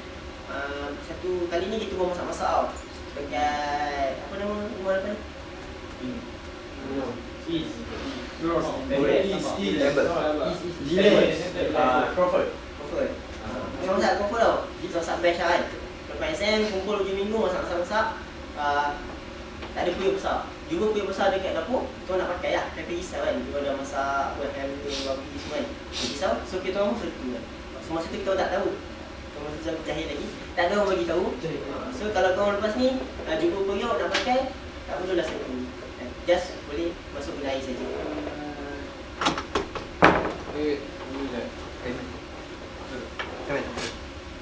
satu kali ni kita buat masak-masak tau dekat apa nama rumah depan ni? Crawford. Kita masak Crawford tau. Kita masak best lah kan. Lepas exam, kumpul 7 minggu masak-masak. Tak ada periuk besar. Jumpa periuk besar dekat dapur, kita nak pakai lah. Kita risau kan. Kita dah masak ham, babi semua kan. Risau, so kita orang sertu kan. Masa tu kita tak tahu. Masa tu aku jahil lagi, tak ada orang bagi tahu. So kalau kau lepas ni jumpa periuk nak pakai, tak perlulah sertu. just boleh masuk guna air saja.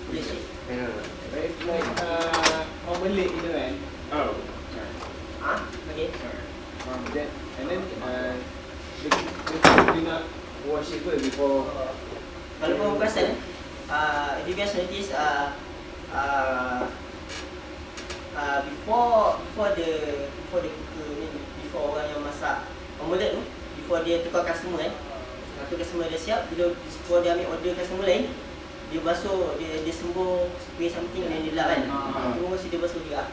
Boleh Syekh. Right, like normally gitu kan. Oh. Okay. That, and then they clean up, wash it first before. Kalau korang perasan, if you guys notice, before the cooker ni, before orang yang masak omelette tu, before dia tukar customer satu customer dah siap, bila before dia ambil order customer lain, dia basuh, dia sembur spray something dan dia lap kan. Tunggu mesti dia basuh juga.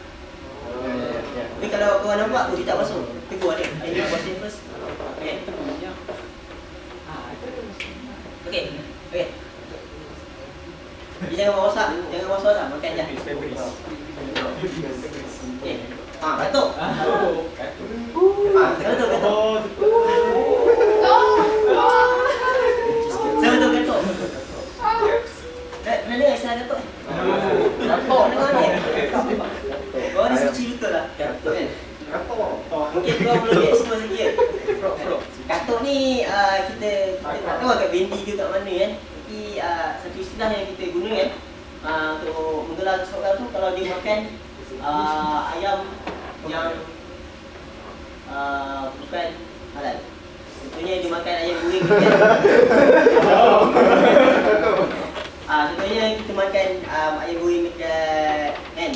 Tapi kalau korang nampak tu dia tak basuh, tegur dia. I need to wash it first. Okay. Okay. Okay. Dia jangan masak lah, makan je. Okay. Katuk. Katuk. Betul katuk. Mana asal katuk? Katuk dengar ni. Kau ni suci betul lah. Katuk kan? Mungkin kau belum explore sikit. Frog. Katuk ni kita tak tahu kat bendi ke kat mana kan. Tapi satu istilah yang kita guna kan untuk menggelar seseorang tu kalau dia makan ayam yang bukan halal. Contohnya dia makan ayam goreng kan. Contohnya kita makan ayam goreng dekat kan.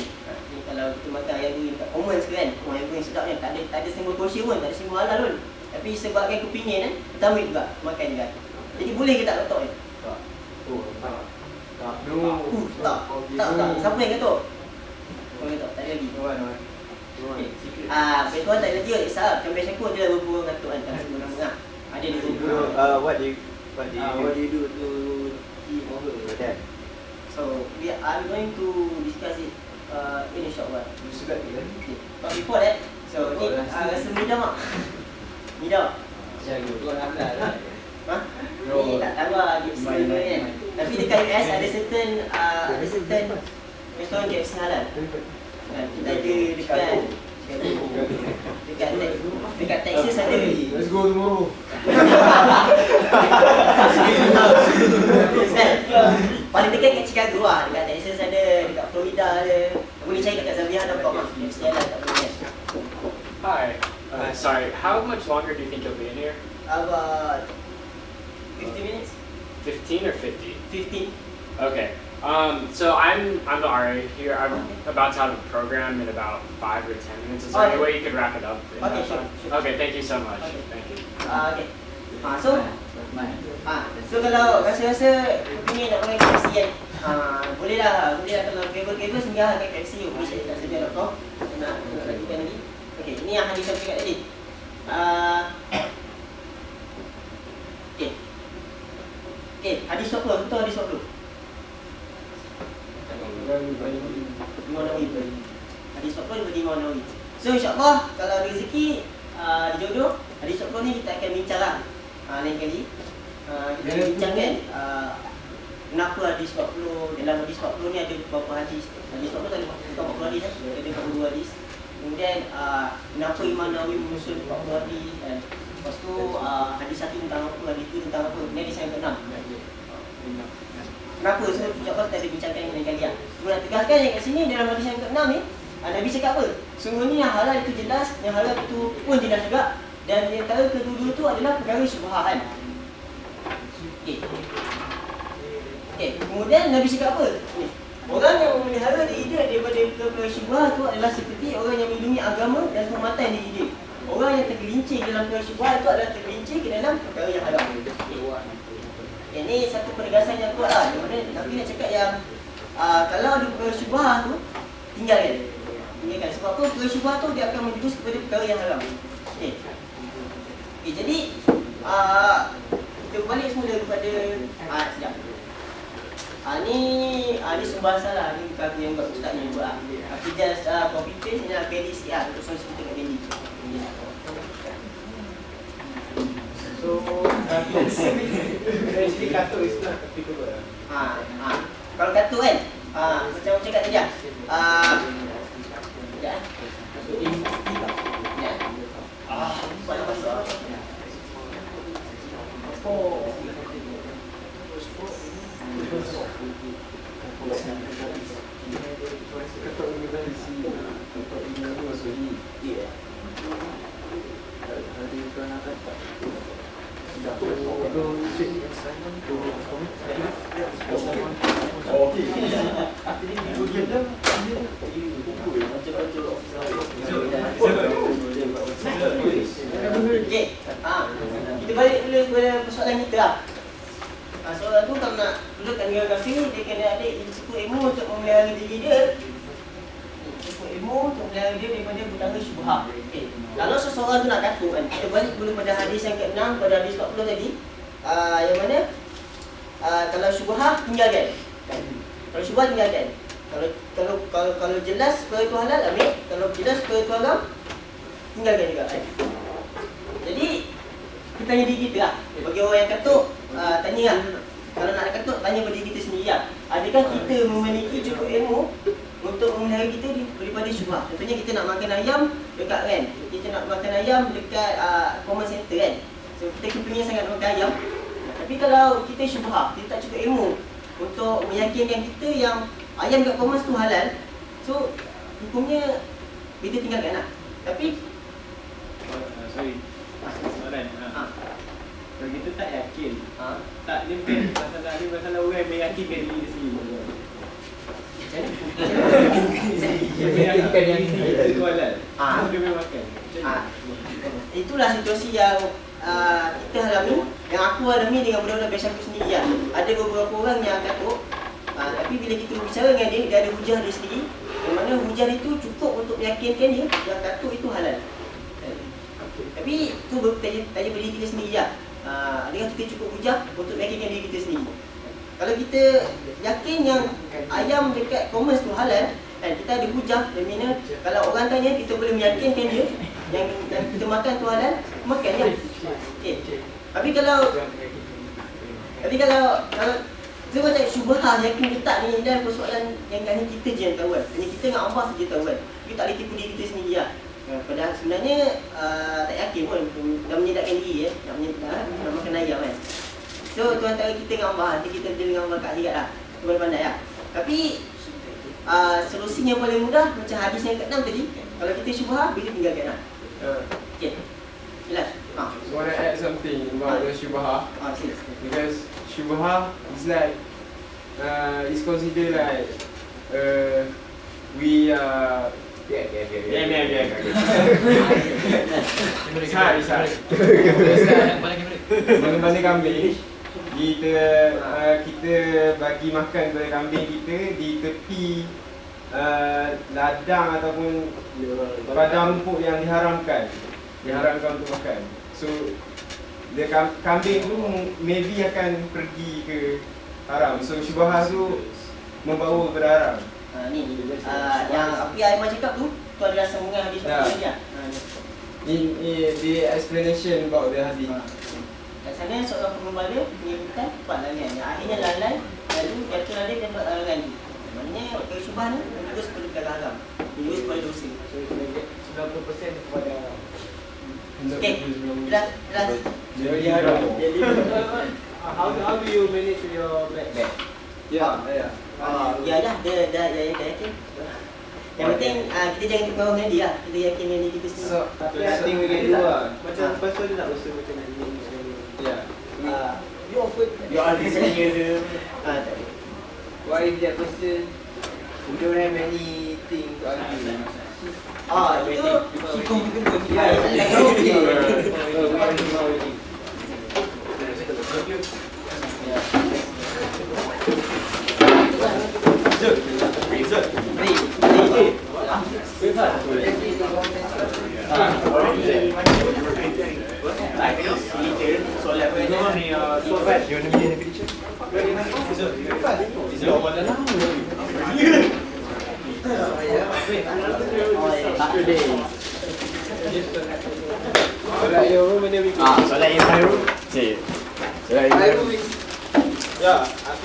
Kalau kita makan ayam goreng dekat Commons ke kan. Ayam goreng sedap kan. Tak ada simbol kosher pun, tak ada simbol halal pun. Tapi sebabkan kepingin kan, kita ambil juga, makan juga. Jadi boleh ke tak katuk ni? Tak. Siapa yang katuk? Kau katuk, tak ada lagi. Best one tak ada lagi, Isab. Macam best aku dia berbual katuk kan. Tak semua nama lah. Ada dia berbual. What do you do to him or her? So, I'm going to discuss it in a short while. Okay. But before that, so ni rasa midam tak? Midam? Kau nak lah. Ni tak tahu lah KFC mana kan. Tapi dekat US ada certain restoran KFC halal. Kita ada dekat Texas ada. Let's go tomorrow. Paling dekat kat Chicago lah. Dekat Texas ada, dekat Florida ada. Boleh cari dekat Zambia ada kau mah. KFC halal tak boleh kan. Hi. Sorry, how much longer do you think you'll be in here? About 50 minutes? 15 or 50? 15. Okay. So I'm the RA here. I'm about to have a program in about 5 or 10 minutes. Is there any way you could wrap it up? in Okay, that sure, time? sure. Okay, thank you so much. Okay. Thank you. Okay. So kalau rasa-rasa kepingin nak makan KFC kan, boleh lah kalau kabel singgah kat KFC, boleh cari kat sedia.com. Nak lakukan lagi. Okay, ini yang hadis saya cakap tadi. Okay, hadis 20, betul hadis 20. Imam Nawawi. Hadis 20 daripada Imam Nawawi. So insyaAllah kalau ada rezeki dijodoh, hadis 20 ni kita akan bincang lah lain kali. Kita akan bincang kan kenapa hadis 40, dalam hadis 40 ni ada beberapa hadis. Hadis 40 tak ada 40 hadis kan? Ada 42 hadis. Kemudian kenapa Imam Nawawi menyusun 40 hadis dan lepas tu hadis 1 tentang apa, hadis 2 tentang apa. Ini hadis yang ke-6. Kenapa? So insyaAllah kita ada bincangkan lain kali lah. Cuma nak tegaskan yang kat sini dalam hadis yang ke-6 ni Nabi cakap apa? Sungguhnya yang halal itu jelas, yang haram itu pun jelas juga. Dan yang antara kedua-dua itu adalah perkara syubhat. Okay. Kemudian Nabi cakap apa? Ni. Orang yang memelihara diri dia daripada perkara syubhat itu adalah seperti orang yang melindungi agama dan kehormatan diri dia. Orang yang tergelincir dalam perkara syubhat itu adalah tergelincir ke dalam perkara yang haram. Ini satu penegasan yang kuat lah. Yang mana Nabi nak cakap yang kalau ada perkara syubhat tu, tinggalkan. Sebab apa? Perkara syubhat tu dia akan menjurus kepada perkara yang haram. Okay, jadi kita balik semula kepada sekejap. Ni sumber asal lah. Ni bukan aku yang buat, ustaz ni buat. Aku just copy paste ni Bendy sikit lah. Untuk soal kita kat Bendy. So, actually katuk is not applicable. Kalau katuk kan, macam aku cakap tadi lah. Sekejap kepada persoalan kita lah. Soalan tu kalau nak dudukkan dengan kafir, dia kena ada cukup ilmu untuk memelihara diri dia. Cukup ilmu untuk memelihara dia daripada bertangga syubhat. Okay. Kalau seseorang tu nak kata kan, kita balik dulu pada hadis yang ke-6, pada hadis 40 tadi. Yang mana kalau syubhat tinggalkan. Kalau syubhat tinggalkan. Kalau jelas perkara itu halal, ambil. Kalau jelas perkara itu haram, tinggalkan juga. Jadi kita tanya diri kita lah. Bagi orang yang katuk, tanya lah. Kalau nak katuk, tanya pada diri kita sendiri lah. Adakah kita memiliki cukup ilmu untuk memelihara kita daripada syubhat? Contohnya kita nak makan ayam dekat kan, kita nak makan ayam dekat common center kan. So kita kepingin sangat makan ayam. Tapi kalau kita syubhat, kita tak cukup ilmu untuk meyakinkan kita yang ayam dekat common tu halal, so hukumnya kita tinggalkan lah. Tapi Sorry. Soalan. Kalau kita tak yakin, tak ni bukan masalah ni, masalah orang meyakinkan diri dia sendiri. Meyakinkan diri sendiri itu halal. Dia boleh makan. itulah situasi yang kita alami, yang aku alami dengan budak-budak biasa aku sendiri lah. Ada beberapa orang yang katuk, tapi bila kita berbicara dengan dia, dia ada hujah dia sendiri, yang mana hujah itu cukup untuk meyakinkan dia yang katuk itu halal. Tapi tu tanya pada diri kita sendiri lah. Adakah kita cukup hujah untuk meyakinkan diri kita sendiri? Kalau kita yakin yang ayam dekat commerce tu halal, dan kita ada hujah, dan mana kalau orang tanya, kita boleh meyakinkan dia yang kita makan tu halal, makan je. Okay. Tapi kalau kita macam syubhah yakin ke tak ni, dan persoalan yang hanya kita je yang tahu kan. Hanya kita dengan Allah saja tahu kan. Kita tak boleh tipu diri kita sendiri lah. Padahal sebenarnya tak yakin pun dah menyedakkan diri nak makan ayam kan. So tu antara kita dengan Allah, nanti kita berjaya dengan Allah kat akhirat lah. Tu boleh pandai lah. Tapi solusinya paling mudah macam hadis yang ke-6 tadi. Kalau kita syubhah, kita tinggalkan lah. Okay. Jelas? So I want to add something about the shubhah. Because shubhah is like it's considered like we are Mana-mana kambing kita bagi makan kepada kambing kita di tepi ladang ataupun padang rumput yang diharamkan untuk makan. So kambing tu maybe akan pergi ke haram. So syubhah tu membawa kepada haram. Yang api Aiman cakap tu adalah sambungan hadis tadi lah. In the explanation about the hadith. Kat sana seorang pengembala menyebutkan 4 larangan. Yang akhirnya lalai, lalu jatuh lalai dan buat larangan. Maknanya perkara syubhah ni terus kepada perkara haram, terus kepada dosa. So itu lagi 90% kepada Okay, jelas. Jadi haram. How do you manage your bag? Ya. Ya dah, dah yakin. Yang penting kita jangan terpengaruh dengan dia lah. Kita yakin dengan diri kita sendiri. So nothing we can do lah. Macam lepas tu dia nak usaha macam nak ini. Yeah. You offer. You already saying it. Tak ada. What if that person who don't have anything to argue? Itu sikung kita pun.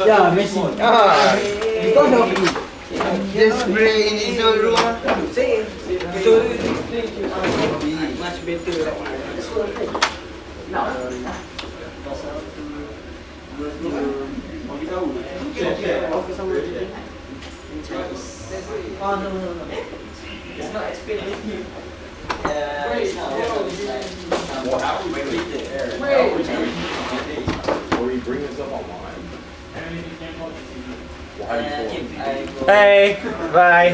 Yeah, Messi. Because of you. Just pray in his own room. Much better. No. It's not explained anything. Or he bring himself online. Hey, bye.